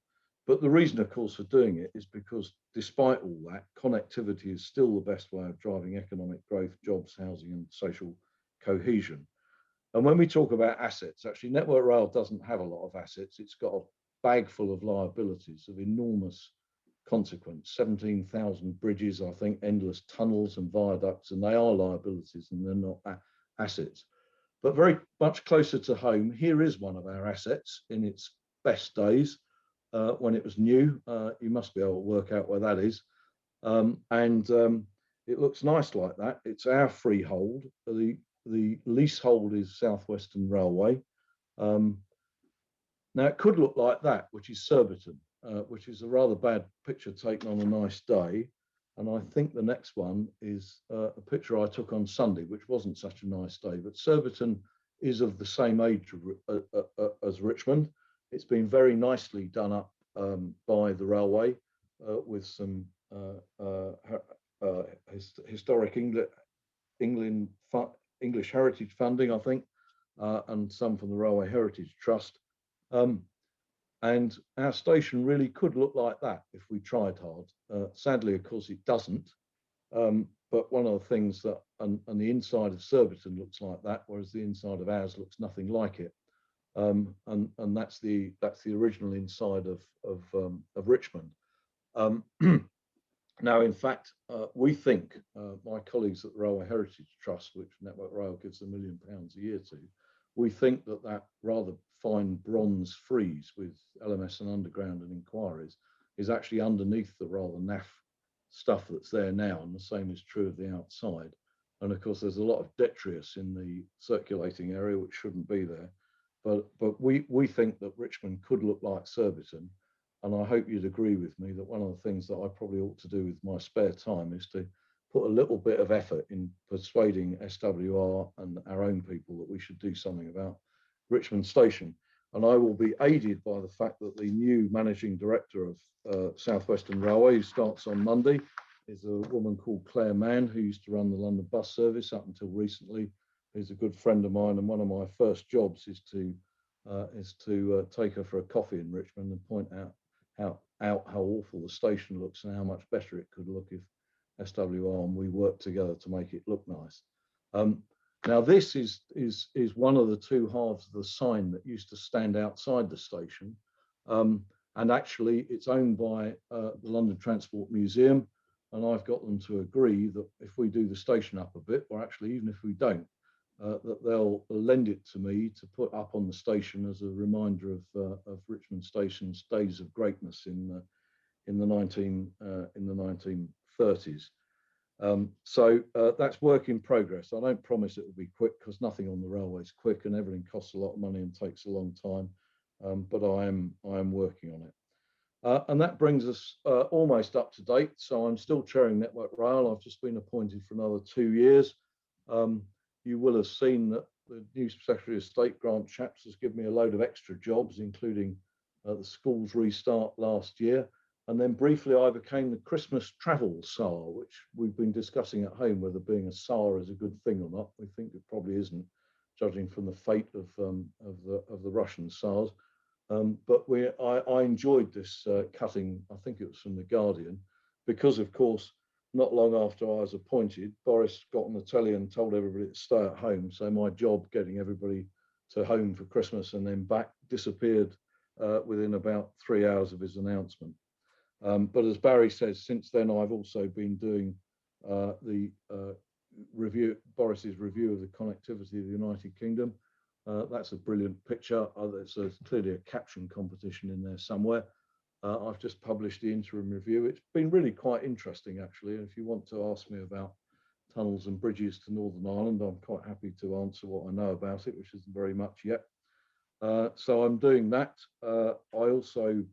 But the reason, of course, for doing it is because, despite all that, connectivity is still the best way of driving economic growth, jobs, housing, and social cohesion. And when we talk about assets, actually, Network Rail doesn't have a lot of assets. It's got a bag full of liabilities of enormous consequence. 17,000 bridges, I think, endless tunnels and viaducts, and they are liabilities and they're not assets. But very much closer to home, here is one of our assets in its best days. When it was new, you must be able to work out where that is. It looks nice like that. It's our freehold. The leasehold is South Western Railway. Now, it could look like that, which is Surbiton, which is a rather bad picture taken on a nice day. And I think the next one is a picture I took on Sunday, which wasn't such a nice day. But Surbiton is of the same age as Richmond. It's been very nicely done up by the railway with some historic English heritage funding, I think, and some from the Railway Heritage Trust. And our station really could look like that if we tried hard. Sadly, of course, it doesn't. But one of the things that, and the inside of Surbiton looks like that, whereas the inside of ours looks nothing like it. And that's the original inside of Richmond. Now, in fact, we think, my colleagues at the Railway Heritage Trust, which Network Rail gives £1 million a year to, we think that that rather fine bronze frieze with LMS and Underground and inquiries is actually underneath the rather naff stuff that's there now, and the same is true of the outside. And of course, there's a lot of detritus in the circulating area which shouldn't be there. But we think that Richmond could look like Surbiton, and I hope you'd agree with me that one of the things that I probably ought to do with my spare time is to put a little bit of effort in persuading SWR and our own people that we should do something about Richmond Station. And I will be aided by the fact that the new managing director of South Western Railway, who starts on Monday, is a woman called Claire Mann, who used to run the London bus service up until recently. Who's a good friend of mine, and one of my first jobs is to take her for a coffee in Richmond and point out how awful the station looks and how much better it could look if SWR and we work together to make it look nice. Now, this is one of the two halves of the sign that used to stand outside the station, and actually it's owned by the London Transport Museum, and I've got them to agree that if we do the station up a bit, or actually even if we don't, that they'll lend it to me to put up on the station as a reminder of Richmond Station's days of greatness in the 1930s. So that's work in progress. I don't promise it will be quick because nothing on the railway is quick and everything costs a lot of money and takes a long time. But I am working on it. And that brings us almost up to date. So I'm still chairing Network Rail. I've just been appointed for another 2 years. You will have seen that the new Secretary of State, Grant Shapps, has given me a load of extra jobs, including the schools restart last year. And then briefly, I became the Christmas travel SAR, which we've been discussing at home, whether being a SAR is a good thing or not. We think it probably isn't, judging from the fate of the Russian SARs. But I enjoyed this cutting, I think it was from The Guardian, because, of course, not long after I was appointed, Boris got on the telly and told everybody to stay at home. So my job getting everybody to home for Christmas and then back disappeared within about 3 hours of his announcement. But as Barry says, since then I've also been doing Boris's review of the connectivity of the United Kingdom. That's a brilliant picture. There's clearly a caption competition in there somewhere. I've just published the interim review. It's been really quite interesting, actually. And if you want to ask me about tunnels and bridges to Northern Ireland, I'm quite happy to answer what I know about it, which isn't very much yet. So I'm doing that. I also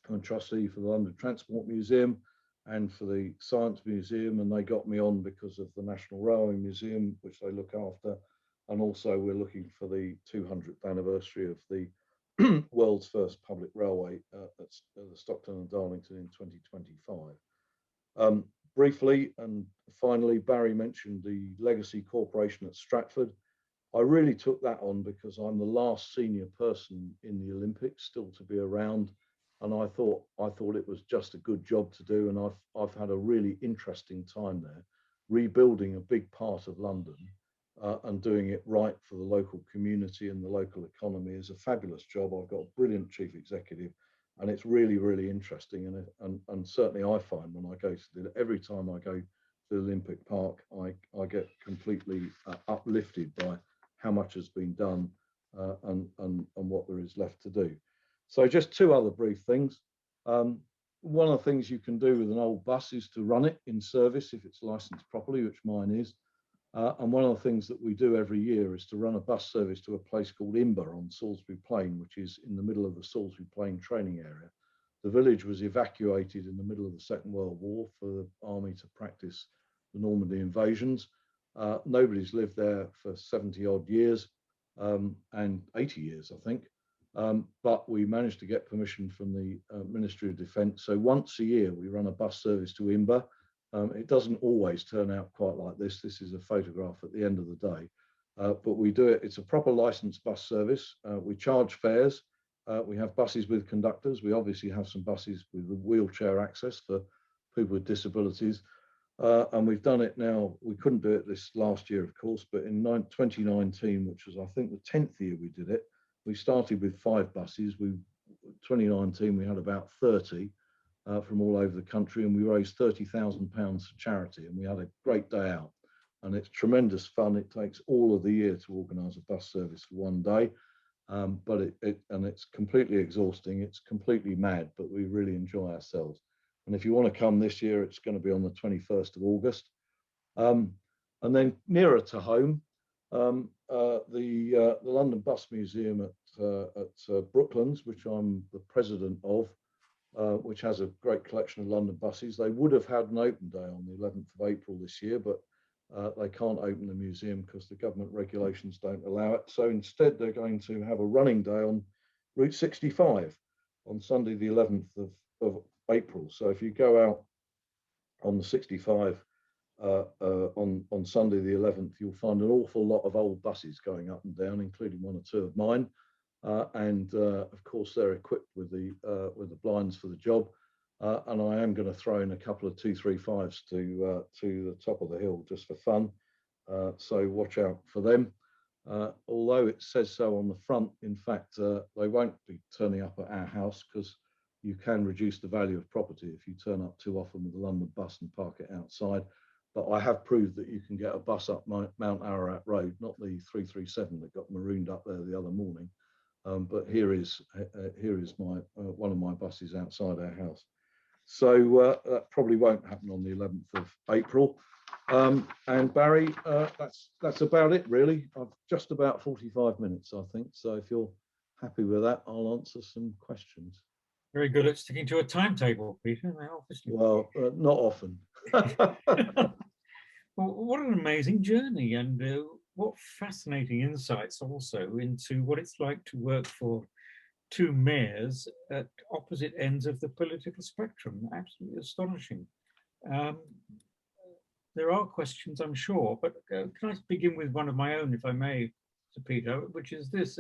am a trustee for the London Transport Museum and for the Science Museum, and they got me on because of the National Railway Museum, which they look after. And also we're looking for the 200th anniversary of the world's first public railway at the Stockton and Darlington in 2025. Briefly and finally, Barry mentioned the Legacy Corporation at Stratford. I really took that on because I'm the last senior person in the Olympics still to be around, and I thought it was just a good job to do, and I've had a really interesting time there, rebuilding a big part of London. And doing it right for the local community and the local economy is a fabulous job. I've got a brilliant chief executive, and it's really, really interesting. And certainly I find when I go to every time I go to the Olympic Park, I get completely uplifted by how much has been done and what there is left to do. So just two other brief things. One of the things you can do with an old bus is to run it in service if it's licensed properly, which mine is. And one of the things that we do every year is to run a bus service to a place called Imber on Salisbury Plain, which is in the middle of the Salisbury Plain training area. The village was evacuated in the middle of the Second World War for the army to practice the Normandy invasions. Nobody's lived there for 70 odd years and 80 years, I think. But we managed to get permission from the Ministry of Defence. So once a year, we run a bus service to Imber. It doesn't always turn out quite like this. This is a photograph at the end of the day. But we do it. It's a proper licensed bus service. We charge fares. We have buses with conductors. We obviously have some buses with wheelchair access for people with disabilities. And we've done it now. We couldn't do it this last year, of course, but in 2019, which was, I think, the 10th year we did it, we started with 5 buses. 2019, we had about 30 from all over the country, and we raised £30,000 for charity, and we had a great day out. And it's tremendous fun. It takes all of the year to organise a bus service for one day, but it's completely exhausting. It's completely mad, but we really enjoy ourselves. And if you want to come this year, it's going to be on the 21st of August. And then nearer to home, the London Bus Museum at Brooklands, which I'm the president of, which has a great collection of London buses. They would have had an open day on the 11th of April this year, but they can't open the museum because the government regulations don't allow it. So instead, they're going to have a running day on Route 65 on Sunday, the 11th of April. So if you go out on the 65 on Sunday, the 11th, you'll find an awful lot of old buses going up and down, including 1 or 2 of mine. And of course, they're equipped with the blinds for the job. And I am going to throw in a couple of 235s to the top of the hill just for fun. So watch out for them. Although it says so on the front, in fact, they won't be turning up at our house because you can reduce the value of property if you turn up too often with the London bus and park it outside. But I have proved that you can get a bus up Mount Ararat Road, not the 337 that got marooned up there the other morning. But here is my one of my buses outside our house. So that probably won't happen on the 11th of April. And Barry, that's about it really. I've just about 45 minutes, I think. So if you're happy with that, I'll answer some questions. Very good at sticking to a timetable, Peter. Obviously. Well, not often. Well, what an amazing journey, and what fascinating insights also into what it's like to work for 2 mayors at opposite ends of the political spectrum. Absolutely astonishing. There are questions, I'm sure, but can I begin with one of my own, if I may, Sir Peter, which is this,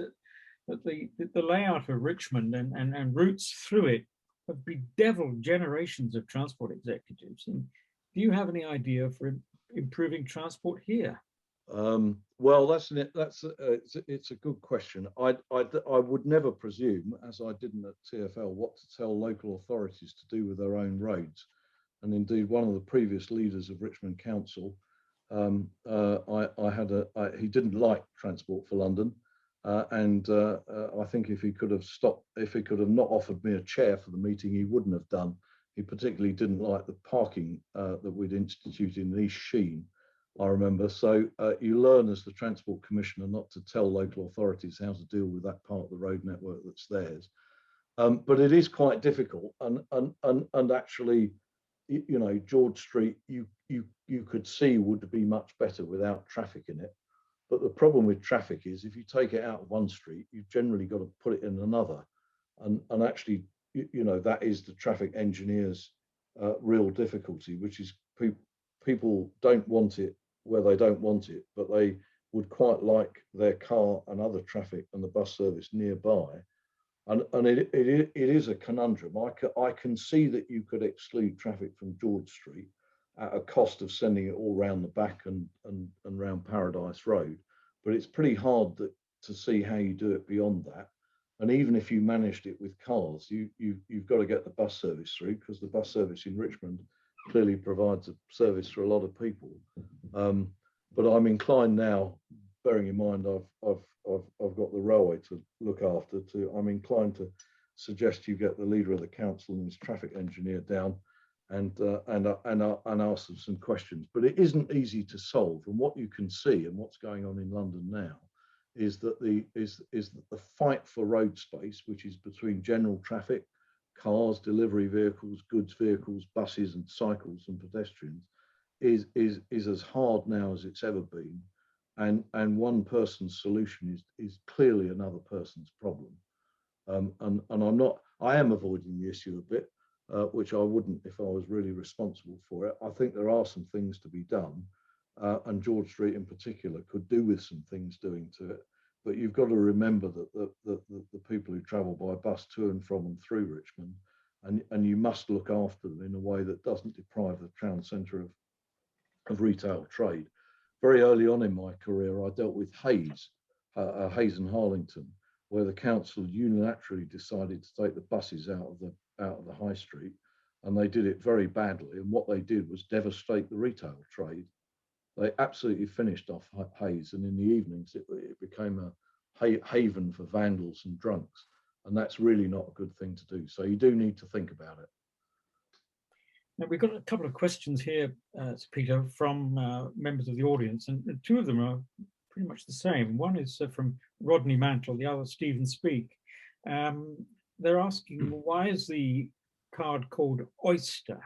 that the layout of Richmond and routes through it have bedeviled generations of transport executives. And do you have any idea for improving transport here? Well, it's a good question. I would never presume, as I didn't at TfL, what to tell local authorities to do with their own roads. And indeed, one of the previous leaders of Richmond Council, he didn't like Transport for London, and I think if he could have not offered me a chair for the meeting, he wouldn't have done. He particularly didn't like the parking that we'd instituted in East Sheen, I remember. So you learn as the Transport Commissioner not to tell local authorities how to deal with that part of the road network that's theirs. But it is quite difficult, and actually, you know, George Street, you could see would be much better without traffic in it. But the problem with traffic is if you take it out of one street, you've generally got to put it in another, and actually, you know, that is the traffic engineer's real difficulty, which is people don't want it where they don't want it, but they would quite like their car and other traffic and the bus service nearby. And it is a conundrum. I can see that you could exclude traffic from George Street at a cost of sending it all round the back and round Paradise Road, but it's pretty hard to see how you do it beyond that. And even if you managed it with cars, you've got to get the bus service through, because the bus service in Richmond clearly provides a service for a lot of people. But I'm inclined now, bearing in mind I've got the railway to look after, I'm inclined to suggest you get the leader of the council and his traffic engineer down and ask them some questions. But it isn't easy to solve. And what you can see and what's going on in London now is that the fight for road space, which is between general traffic, cars, delivery vehicles, goods vehicles, buses, and cycles and pedestrians, is as hard now as it's ever been. And one person's solution is clearly another person's problem. And I am avoiding the issue a bit, which I wouldn't if I was really responsible for it. I think there are some things to be done, and George Street in particular could do with some things doing to it. But you've got to remember that the people who travel by bus to and from and through Richmond, and you must look after them in a way that doesn't deprive the town centre of retail trade. Very early on in my career, I dealt with Hayes and Harlington, where the council unilaterally decided to take the buses out of the high street, and they did it very badly. And what they did was devastate the retail trade. They absolutely finished off Hayes, and in the evenings it became a haven for vandals and drunks, and that's really not a good thing to do. So you do need to think about it. Now, we've got a couple of questions here, Peter, from members of the audience, and two of them are pretty much the same. One is from Rodney Mantle, the other Stephen Speak. They're asking, why is the card called Oyster?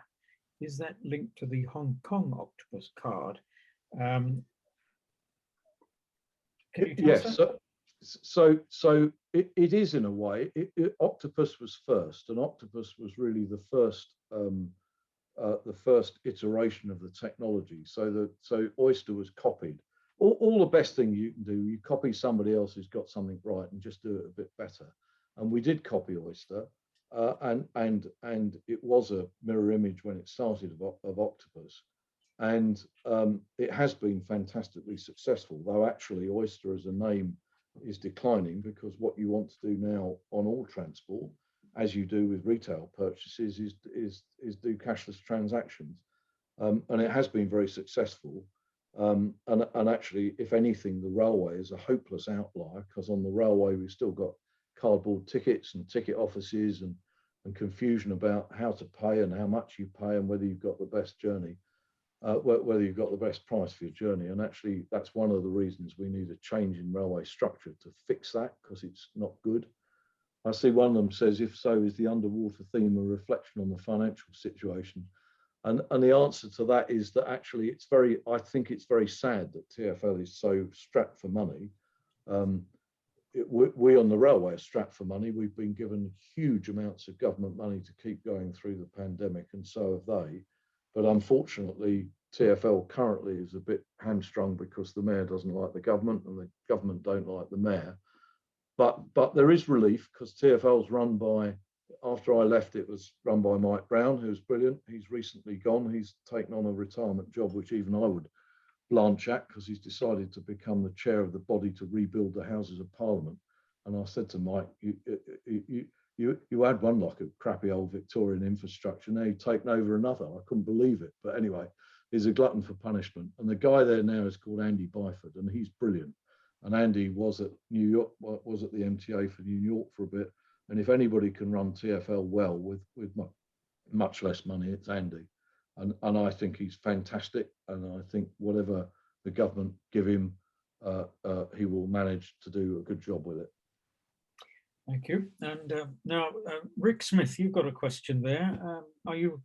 Is that linked to the Hong Kong octopus card? Can you tell us that? So it is in a way. Octopus was first, and octopus was really the first iteration of the technology. So Oyster was copied. All the best thing you can do, you copy somebody else who's got something right and just do it a bit better. And we did copy Oyster, and it was a mirror image when it started of octopus. And it has been fantastically successful, though actually Oyster as a name is declining, because what you want to do now on all transport, as you do with retail purchases, is do cashless transactions. And it has been very successful. And actually, if anything, the railway is a hopeless outlier, because on the railway we've still got cardboard tickets and ticket offices and confusion about how to pay and how much you pay and whether you've got the best journey. Whether you've got the best price for your journey. And actually, that's one of the reasons we need a change in railway structure to fix that, because it's not good. I see one of them says, if so, is the underwater theme a reflection on the financial situation? And the answer to that is that actually I think it's very sad that TfL is so strapped for money. We on the railway are strapped for money. We've been given huge amounts of government money to keep going through the pandemic, and so have they. But unfortunately, TfL currently is a bit hamstrung because the mayor doesn't like the government and the government don't like the mayor. But there is relief, because TfL's run by, after I left, it was run by Mike Brown, who's brilliant. He's recently gone. He's taken on a retirement job, which even I would blanch at, because he's decided to become the chair of the body to rebuild the Houses of Parliament. And I said to Mike, you had one like a crappy old Victorian infrastructure, now you've taken over another. I couldn't believe it. But anyway, he's a glutton for punishment. And the guy there now is called Andy Byford, and he's brilliant. And Andy was at New York, was at the MTA for New York for a bit. And if anybody can run TfL well with much less money, it's Andy. And I think he's fantastic. And I think whatever the government give him, he will manage to do a good job with it. Thank you. And now, Rick Smith, you've got a question there. Are you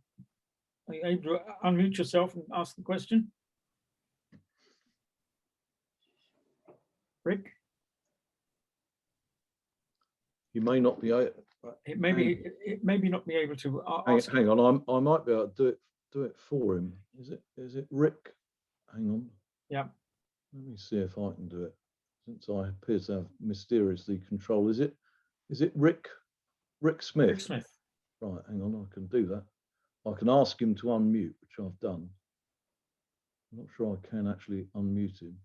able to unmute yourself and ask the question? Rick? You may not be able. It may not be able to ask. Hang on, I might be able to do it for him. Is it Rick? Hang on. Yeah. Let me see if I can do it, since I appear to have mysteriously control. Is it Rick Smith? Rick Smith. Right, hang on, I can do that. I can ask him to unmute, which I've done. I'm not sure I can actually unmute him.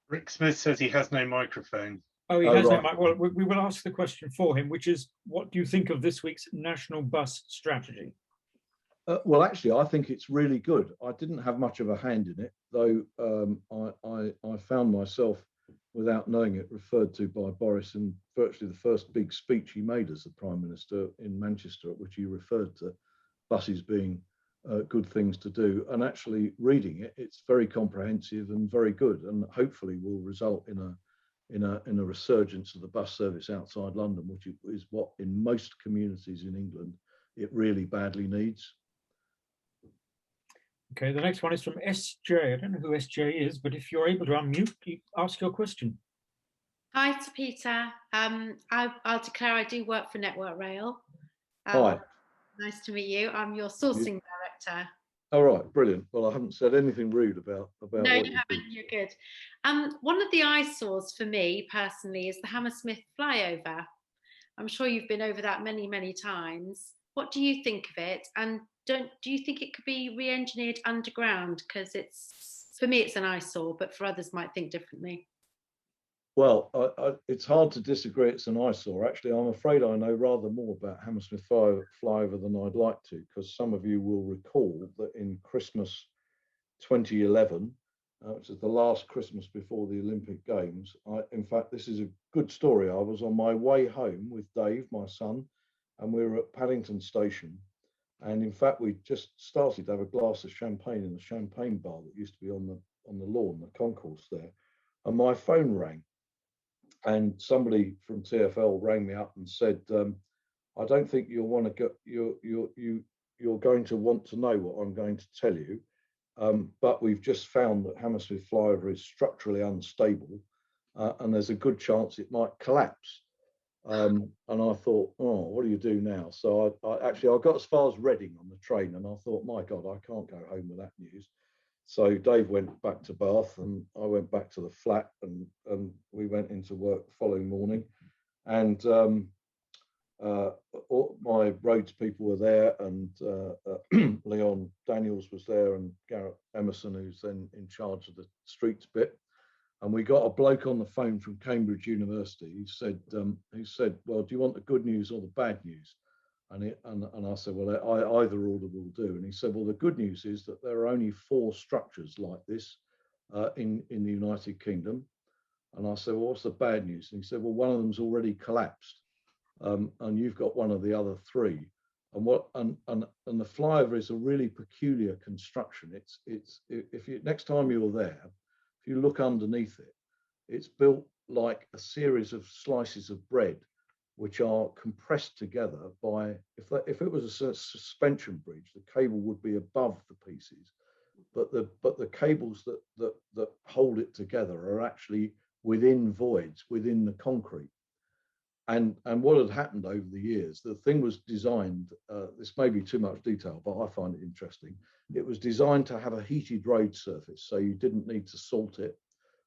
Rick Smith says he has no microphone. Oh, he has no mic. Well, we will ask the question for him, which is, what do you think of this week's national bus strategy? Well, actually, I think it's really good. I didn't have much of a hand in it, though. I found myself, without knowing it, referred to by Boris in virtually the first big speech he made as the Prime Minister in Manchester, at which he referred to buses being good things to do. And actually reading it, it's very comprehensive and very good, and hopefully will result in a resurgence of the bus service outside London, which is what in most communities in England it really badly needs. Okay, the next one is from SJ. I don't know who SJ is, but if you're able to unmute, ask your question. Hi to Peter. I'll declare I do work for Network Rail. Hi. Nice to meet you. I'm your sourcing director. All right, brilliant. Well, I haven't said anything rude about No, what you haven't. You're good. One of the eyesores for me personally is the Hammersmith flyover. I'm sure you've been over that many, many times. What do you think of it? And do you think it could be re-engineered underground? Because for me, it's an eyesore, but for others might think differently. Well, it's hard to disagree it's an eyesore. Actually, I'm afraid I know rather more about Hammersmith flyover than I'd like to, because some of you will recall that in Christmas 2011, which is the last Christmas before the Olympic Games, in fact, this is a good story. I was on my way home with Dave, my son, and we were at Paddington Station. And in fact, we just started to have a glass of champagne in the champagne bar that used to be on the lawn, the concourse there. And my phone rang. And somebody from TfL rang me up and said, I don't think you'll want to go, you're going to want to know what I'm going to tell you. But we've just found that Hammersmith flyover is structurally unstable, and there's a good chance it might collapse. And I thought, oh, what do you do now? So I got as far as Reading on the train, and I thought, my God, I can't go home with that news. So Dave went back to Bath, and I went back to the flat, and we went into work the following morning. And all my roads people were there, and Leon Daniels was there, and Garrett Emerson, who's then in charge of the streets bit. And we got a bloke on the phone from Cambridge University. He said, well, do you want the good news or the bad news? And I said, well, either order will do. And he said, well, the good news is that there are only 4 structures like this in the United Kingdom. And I said, well, what's the bad news? And he said, well, one of them's already collapsed, and you've got one of the other 3. And the flyover is a really peculiar construction. It's if you next time you're there, if you look underneath it, it's built like a series of slices of bread, which are compressed together by, if it was a suspension bridge, the cable would be above the pieces, but the cables that hold it together are actually within voids within the concrete. And what had happened over the years, the thing was designed, this may be too much detail, but I find it interesting. It was designed to have a heated road surface, so you didn't need to salt it,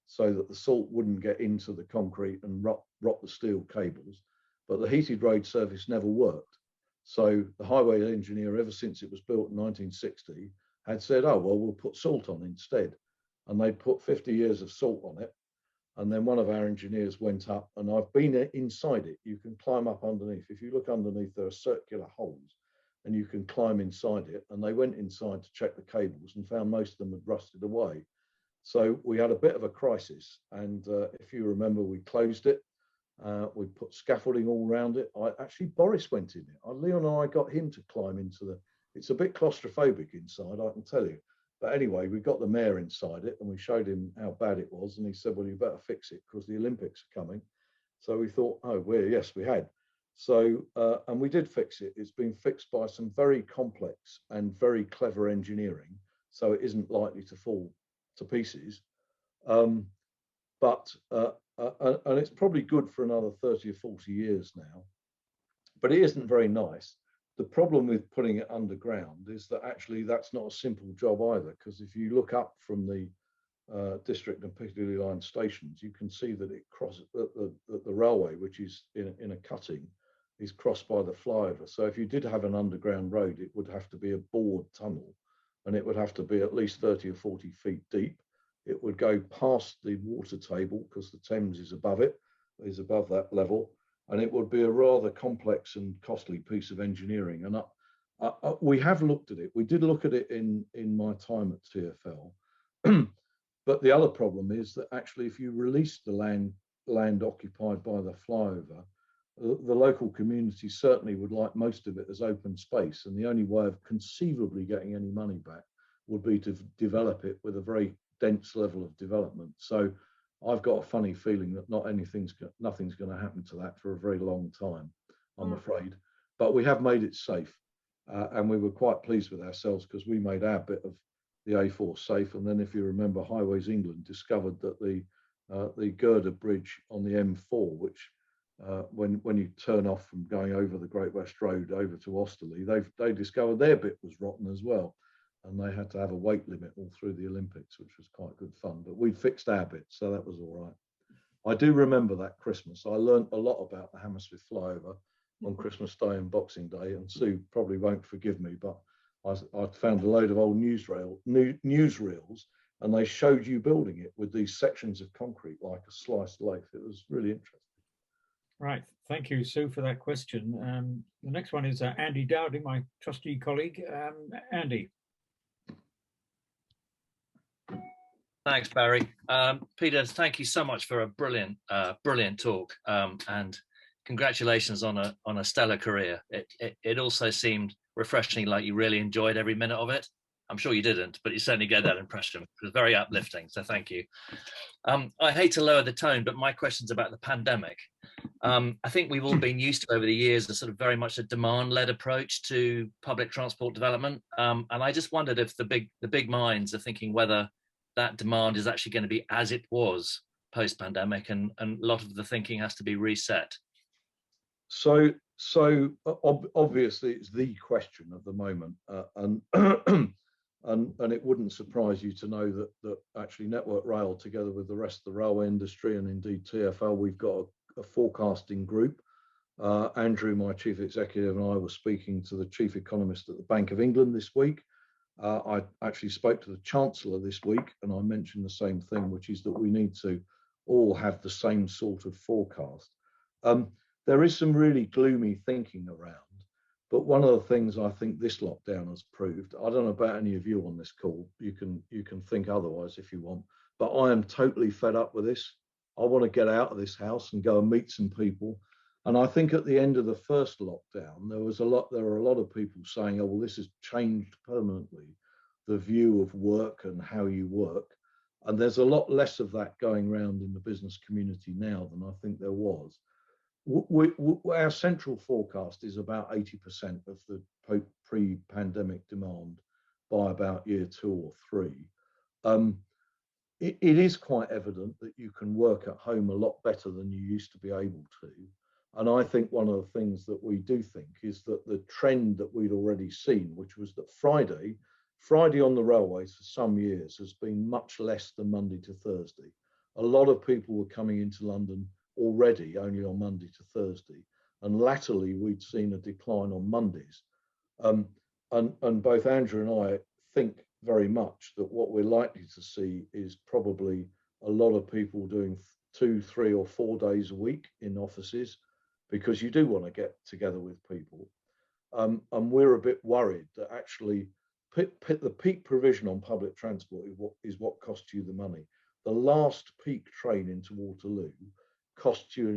so that the salt wouldn't get into the concrete and rot the steel cables. But the heated road surface never worked. So the highway engineer, ever since it was built in 1960, had said, oh, well, we'll put salt on instead. And they put 50 years of salt on it. And then one of our engineers went up, and I've been inside it. You can climb up underneath. If you look underneath, there are circular holes, and you can climb inside it. And they went inside to check the cables and found most of them had rusted away. So we had a bit of a crisis. And if you remember, we closed it. We put scaffolding all around it. Boris went in it. Leon and I got him to climb into it's a bit claustrophobic inside, I can tell you. But anyway, we got the mayor inside it, and we showed him how bad it was. And he said, well, you better fix it because the Olympics are coming. So we thought, oh, yes, we had. So, and we did fix it. It's been fixed by some very complex and very clever engineering, so it isn't likely to fall to pieces. And it's probably good for another 30 or 40 years now, but it isn't very nice. The problem with putting it underground is that actually that's not a simple job either, because if you look up from the District and Piccadilly line stations, you can see that it crosses the railway, which is in a cutting, is crossed by the flyover. So if you did have an underground road, it would have to be a bored tunnel, and it would have to be at least 30 or 40 feet deep. It would go past the water table because the Thames is above it, is above that level. And it would be a rather complex and costly piece of engineering. And we have looked at it. We did look at it in my time at TfL. But the other problem is that actually, if you release the land occupied by the flyover, the local community certainly would like most of it as open space, and the only way of conceivably getting any money back would be to develop it with a very dense level of development. So I've got a funny feeling that nothing's going to happen to that for a very long time, I'm afraid. But we have made it safe, and we were quite pleased with ourselves because we made our bit of the A4 safe. And then, if you remember, Highways England discovered that the girder bridge on the M4, which when you turn off from going over the Great West Road over to Osterley, they discovered their bit was rotten as well, and they had to have a weight limit all through the Olympics, which was quite good fun. But we fixed our bit, so that was all right. I do remember that Christmas. I learned a lot about the Hammersmith flyover on Christmas Day and Boxing Day, and Sue probably won't forgive me, but I found a load of old newsreels, and they showed you building it with these sections of concrete like a sliced loaf. It was really interesting. Right, thank you, Sue, for that question. The next one is Andy Dowding, my trustee colleague. Andy. Thanks, Barry. Peter, thank you so much for a brilliant talk, and congratulations on a stellar career. It also seemed refreshing, like you really enjoyed every minute of it. I'm sure you didn't, but you certainly gave that impression. It was very uplifting, so thank you. I hate to lower the tone, but my question's about the pandemic. I think we've all been used to over the years a sort of very much a demand-led approach to public transport development, and I just wondered if the big minds are thinking whether that demand is actually going to be as it was post-pandemic, and a lot of the thinking has to be reset. So obviously it's the question of the moment, and it wouldn't surprise you to know that actually Network Rail, together with the rest of the railway industry and indeed TfL, we've got a forecasting group. Andrew, my chief executive, and I were speaking to the chief economist at the Bank of England this week. I actually spoke to the Chancellor this week, and I mentioned the same thing, which is that we need to all have the same sort of forecast. There is some really gloomy thinking around, but one of the things I think this lockdown has proved, I don't know about any of you on this call, you can think otherwise if you want, but I am totally fed up with this. I want to get out of this house and go and meet some people. And I think at the end of the first lockdown, there were a lot of people saying, oh, well, this has changed permanently the view of work and how you work. And there's a lot less of that going around in the business community now than I think there was. Our central forecast is about 80% of the pre-pandemic demand by about year 2 or 3. It is quite evident that you can work at home a lot better than you used to be able to. And I think one of the things that we do think is that the trend that we'd already seen, which was that Friday on the railways for some years has been much less than Monday to Thursday. A lot of people were coming into London already only on Monday to Thursday, and latterly we'd seen a decline on Mondays. And both Andrew and I think very much that what we're likely to see is probably a lot of people doing 2, 3 or 4 days a week in offices, because you do want to get together with people. And we're a bit worried that actually the peak provision on public transport is what costs you the money. The last peak train into Waterloo costs you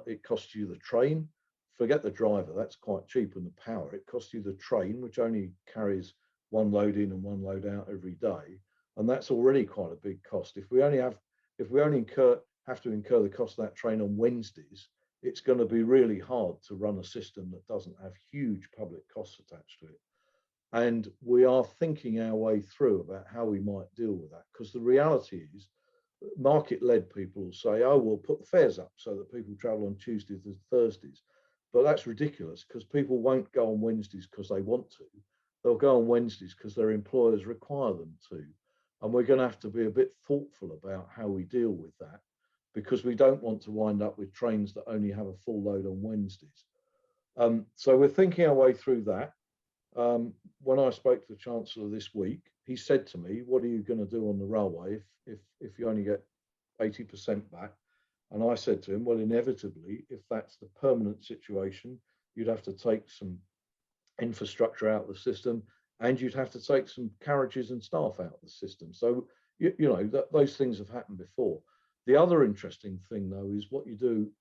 it costs you the train, forget the driver, that's quite cheap, and the power. It costs you the train, which only carries one load in and one load out every day. And that's already quite a big cost. If we only have to incur the cost of that train on Wednesdays, it's going to be really hard to run a system that doesn't have huge public costs attached to it. And we are thinking our way through about how we might deal with that, because the reality is market-led people will say, oh, we'll put the fares up so that people travel on Tuesdays and Thursdays. But that's ridiculous, because people won't go on Wednesdays because they want to. They'll go on Wednesdays because their employers require them to. And we're going to have to be a bit thoughtful about how we deal with that, because we don't want to wind up with trains that only have a full load on Wednesdays. So we're thinking our way through that. When I spoke to the Chancellor this week, he said to me, what are you going to do on the railway if you only get 80% back? And I said to him, well, inevitably, if that's the permanent situation, you'd have to take some infrastructure out of the system, and you'd have to take some carriages and staff out of the system. So, you know, those things have happened before. The other interesting thing, though, is what you do,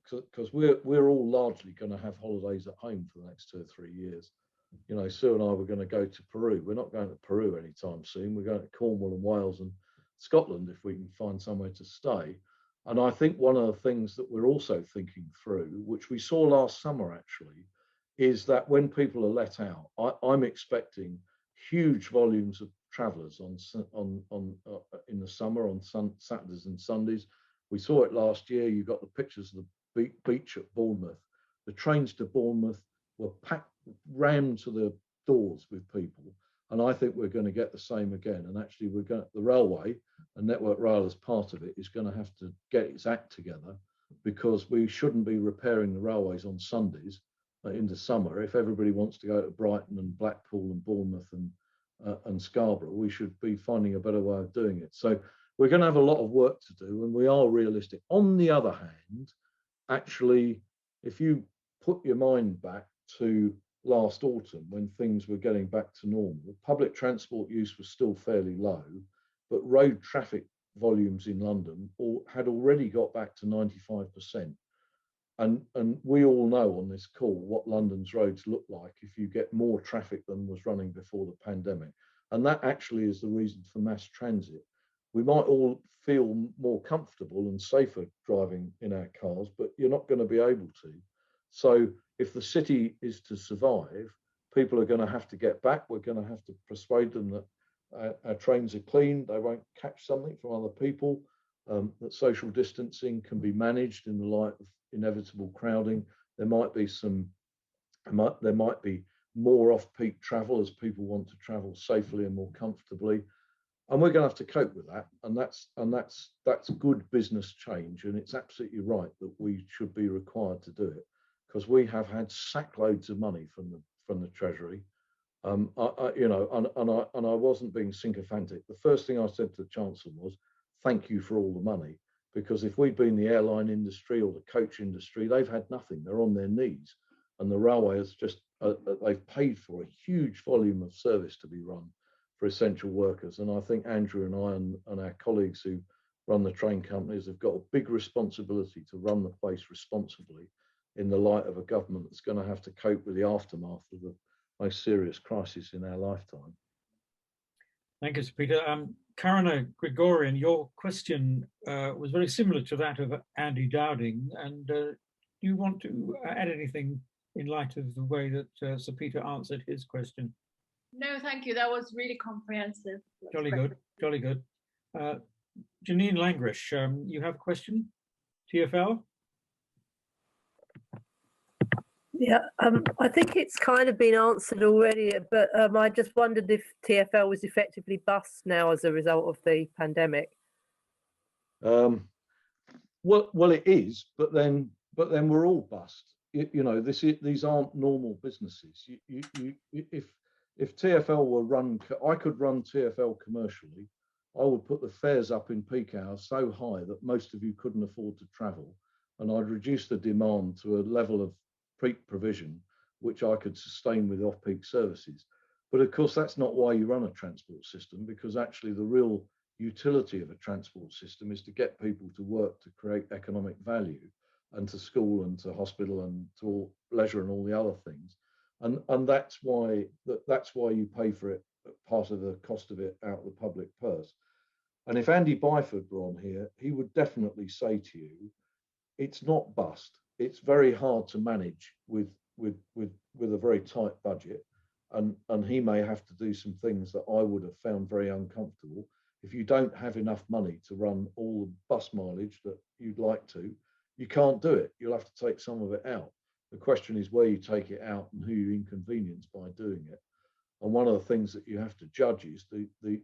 because we're all largely going to have holidays at home for the next 2 or 3 years. You know, Sue and I were going to go to Peru. We're not going to Peru anytime soon. We're going to Cornwall and Wales and Scotland if we can find somewhere to stay. And I think one of the things that we're also thinking through, which we saw last summer actually, is that when people are let out, I'm expecting huge volumes of travellers in the summer on Saturdays and Sundays. We saw it last year. You got the pictures of the beach at Bournemouth. The trains to Bournemouth were packed, rammed to the doors with people, and I think we're going to get the same again. And actually, the railway and Network Rail as part of it is going to have to get its act together, because we shouldn't be repairing the railways on Sundays in the summer. If everybody wants to go to Brighton and Blackpool and Bournemouth and Scarborough, we should be finding a better way of doing it. So we're going to have a lot of work to do, and we are realistic. On the other hand, actually, if you put your mind back to last autumn when things were getting back to normal, public transport use was still fairly low, but road traffic volumes in London had already got back to 95%. And we all know on this call what London's roads look like if you get more traffic than was running before the pandemic. And that actually is the reason for mass transit. We might all feel more comfortable and safer driving in our cars, but you're not going to be able to. So if the city is to survive, people are going to have to get back. We're going to have to persuade them that our trains are clean, they won't catch something from other people, that social distancing can be managed in the light of inevitable crowding. There might be more off-peak travel as people want to travel safely and more comfortably, and we're going to have to cope with that. And that's good business change, and it's absolutely right that we should be required to do it, because we have had sackloads of money from the Treasury. I wasn't being sycophantic. The first thing I said to the Chancellor was, "Thank you for all the money." Because if we'd been the airline industry or the coach industry, they've had nothing. They're on their knees. And the railway has just, they've paid for a huge volume of service to be run for essential workers. And I think Andrew and I and our colleagues who run the train companies have got a big responsibility to run the place responsibly in the light of a government that's going to have to cope with the aftermath of the most serious crisis in our lifetime. Thank you, Sir Peter. Karina Gregorian, your question was very similar to that of Andy Dowding. And do you want to add anything in light of the way that Sir Peter answered his question? No, thank you. That was really comprehensive. Jolly good, jolly good. Janine Langrish, you have a question? TfL? Yeah, I think it's kind of been answered already, but I just wondered if TfL was effectively bust now as a result of the pandemic. Well, it is, but then we're all bust. You know, these aren't normal businesses. If TfL were run, I could run TfL commercially. I would put the fares up in peak hours so high that most of you couldn't afford to travel, and I'd reduce the demand to a level of peak provision which I could sustain with off-peak services. But of course, that's not why you run a transport system, because actually the real utility of a transport system is to get people to work to create economic value, and to school and to hospital and to all leisure and all the other things. And that's why you pay for it, part of the cost of it, out of the public purse. And if Andy Byford were on here, he would definitely say to you, it's not bust. It's very hard to manage with a very tight budget, and he may have to do some things that I would have found very uncomfortable. If you don't have enough money to run all the bus mileage that you'd like to, you can't do it. You'll have to take some of it out. The question is where you take it out and who you inconvenience by doing it. And one of the things that you have to judge is the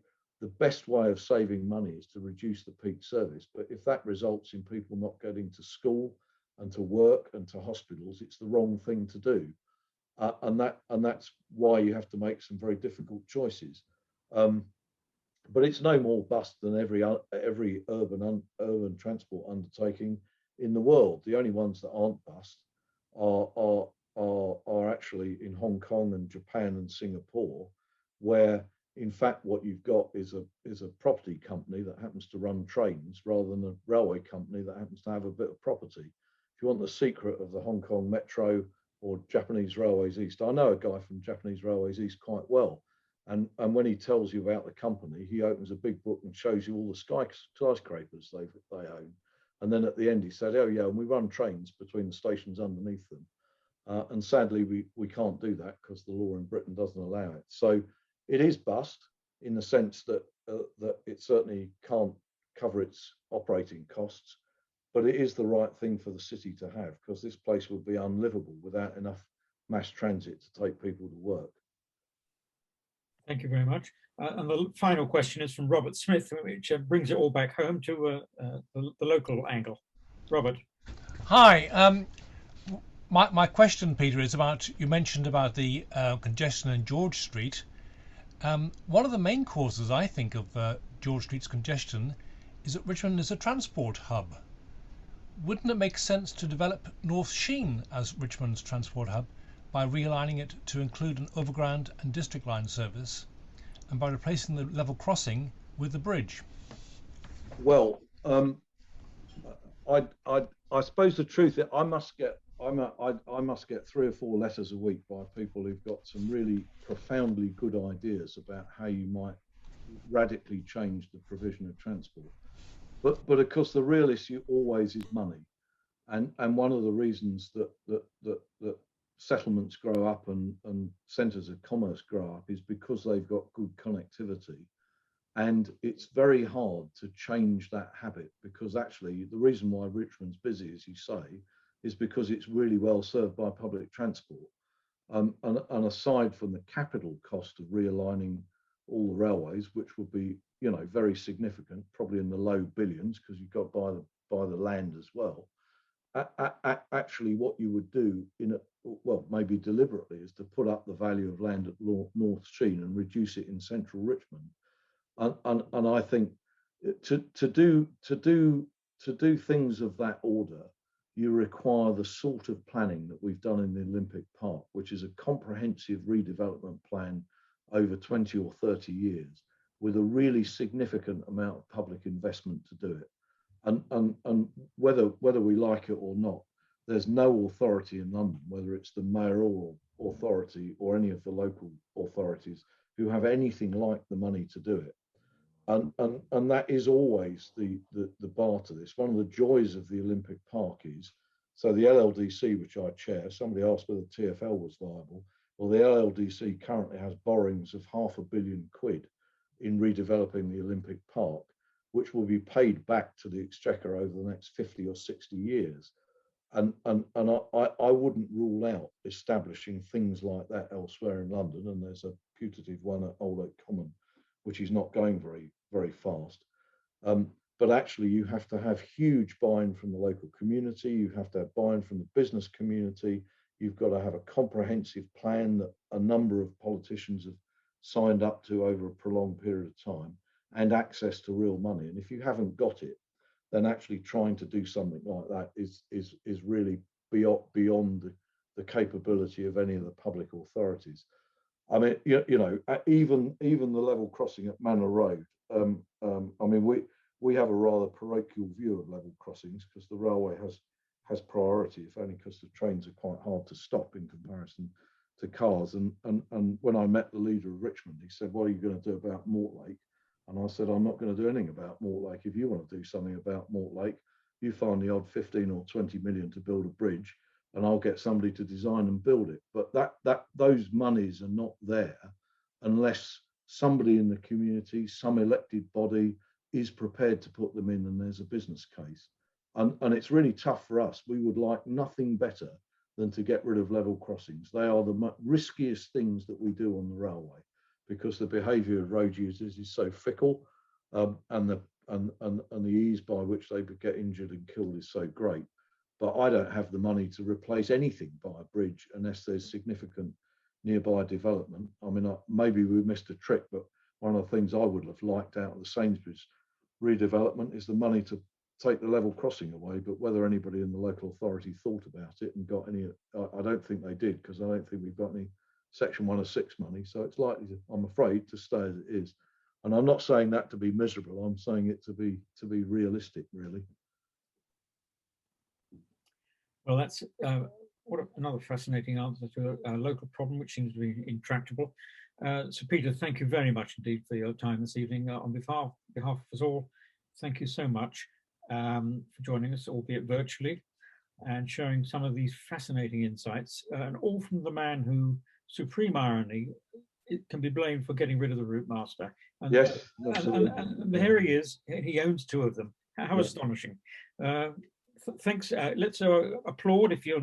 best way of saving money is to reduce the peak service. But if that results in people not getting to school and to work and to hospitals, it's the wrong thing to do. And that's why you have to make some very difficult choices. But it's no more bust than every urban transport undertaking in the world. The only ones that aren't bust are actually in Hong Kong and Japan and Singapore, where in fact, what you've got is a property company that happens to run trains rather than a railway company that happens to have a bit of property. If you want the secret of the Hong Kong Metro or Japanese Railways East, I know a guy from Japanese Railways East quite well. And when he tells you about the company, he opens a big book and shows you all the skyscrapers they own. And then at the end, he said, oh, yeah, and we run trains between the stations underneath them. And sadly, we can't do that because the law in Britain doesn't allow it. So it is bust in the sense that it certainly can't cover its operating costs, but it is the right thing for the city to have, because this place would be unlivable without enough mass transit to take people to work. Thank you very much. And the final question is from Robert Smith, which brings it all back home to the local angle. Robert. Hi. My question, Peter, is about, you mentioned about the congestion in George Street. One of the main causes, I think, of George Street's congestion is that Richmond is a transport hub. Wouldn't it make sense to develop North Sheen as Richmond's transport hub by realigning it to include an overground and district line service, and by replacing the level crossing with the bridge? Well, I suppose the truth is I must get 3 or 4 letters a week by people who've got some really profoundly good ideas about how you might radically change the provision of transport. But of course, the real issue always is money, and one of the reasons that settlements grow up and centres of commerce grow up is because they've got good connectivity. And it's very hard to change that habit, because actually the reason why Richmond's busy, as you say, is because it's really well served by public transport. And aside from the capital cost of realigning all the railways, which would be, you know, very significant, probably in the low billions, because you've got to buy the land as well. Actually, what you would do well, maybe deliberately, is to put up the value of land at North Sheen and reduce it in central Richmond. And I think to do things of that order, you require the sort of planning that we've done in the Olympic Park, which is a comprehensive redevelopment plan over 20 or 30 years, with a really significant amount of public investment to do it. And whether we like it or not, there's no authority in London, whether it's the mayoral authority or any of the local authorities, who have anything like the money to do it. And that is always the bar to this. One of the joys of the Olympic Park is, so the LLDC, which I chair, somebody asked whether TfL was viable. Well, the LLDC currently has borrowings of £500 million in redeveloping the Olympic Park, which will be paid back to the Exchequer over the next 50 or 60 years. And I wouldn't rule out establishing things like that elsewhere in London. And there's a putative one at Old Oak Common, which is not going very fast. But actually, you have to have huge buy-in from the local community. You have to have buy-in from the business community. You've got to have a comprehensive plan that a number of politicians have signed up to over a prolonged period of time, and access to real money. And if you haven't got it, then actually trying to do something like that is really beyond the capability of any of the public authorities. I mean, you know, even the level crossing at Manor Road. I mean, we have a rather parochial view of level crossings, because the railway has priority, if only because the trains are quite hard to stop in comparison to cars. And when I met the leader of Richmond, he said, "What are you going to do about Mortlake?" And I said, "I'm not going to do anything about Mortlake. If you want to do something about Mortlake, you find the odd 15 or 20 million to build a bridge, and I'll get somebody to design and build it." But those monies are not there unless somebody in the community, some elected body, is prepared to put them in, and there's a business case. And it's really tough for us. We would like nothing better than to get rid of level crossings. They are the riskiest things that we do on the railway, because the behaviour of road users is so fickle, and the ease by which they get injured and killed is so great. But I don't have the money to replace anything by a bridge unless there's significant nearby development. I mean, maybe we missed a trick, but one of the things I would have liked out of the Sainsbury's redevelopment is the money to take the level crossing away. But whether anybody in the local authority thought about it and got any, I don't think they did, because I don't think we've got any Section 106 money. So it's likely to, I'm afraid, to stay as it is. And I'm not saying that to be miserable. I'm saying it to be realistic, really. Well, that's another fascinating answer to a local problem which seems to be intractable. So, Peter, thank you very much indeed for your time this evening. On behalf of us all, thank you so much for joining us, albeit virtually, and sharing some of these fascinating insights, and all from the man who, supreme irony, it can be blamed for getting rid of the route master. And, yes, and here he is. He owns 2 of them. How astonishing! Thanks. Let's applaud if you're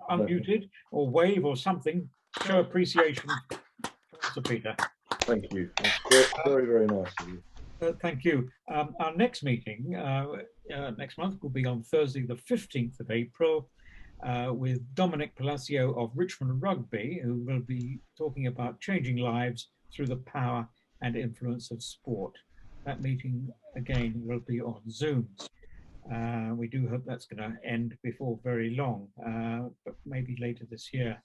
unmuted, or wave or something. Show appreciation to Peter. Thank you. That's very, very nice of you. Thank you. Our next meeting next month will be on Thursday, the 15th of April, with Dominic Palacio of Richmond Rugby, who will be talking about changing lives through the power and influence of sport. That meeting, again, will be on Zoom. We do hope that's going to end before very long, but maybe later this year.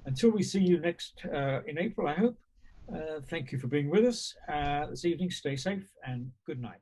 Until we see you next in April, I hope. Thank you for being with us this evening. Stay safe and good night.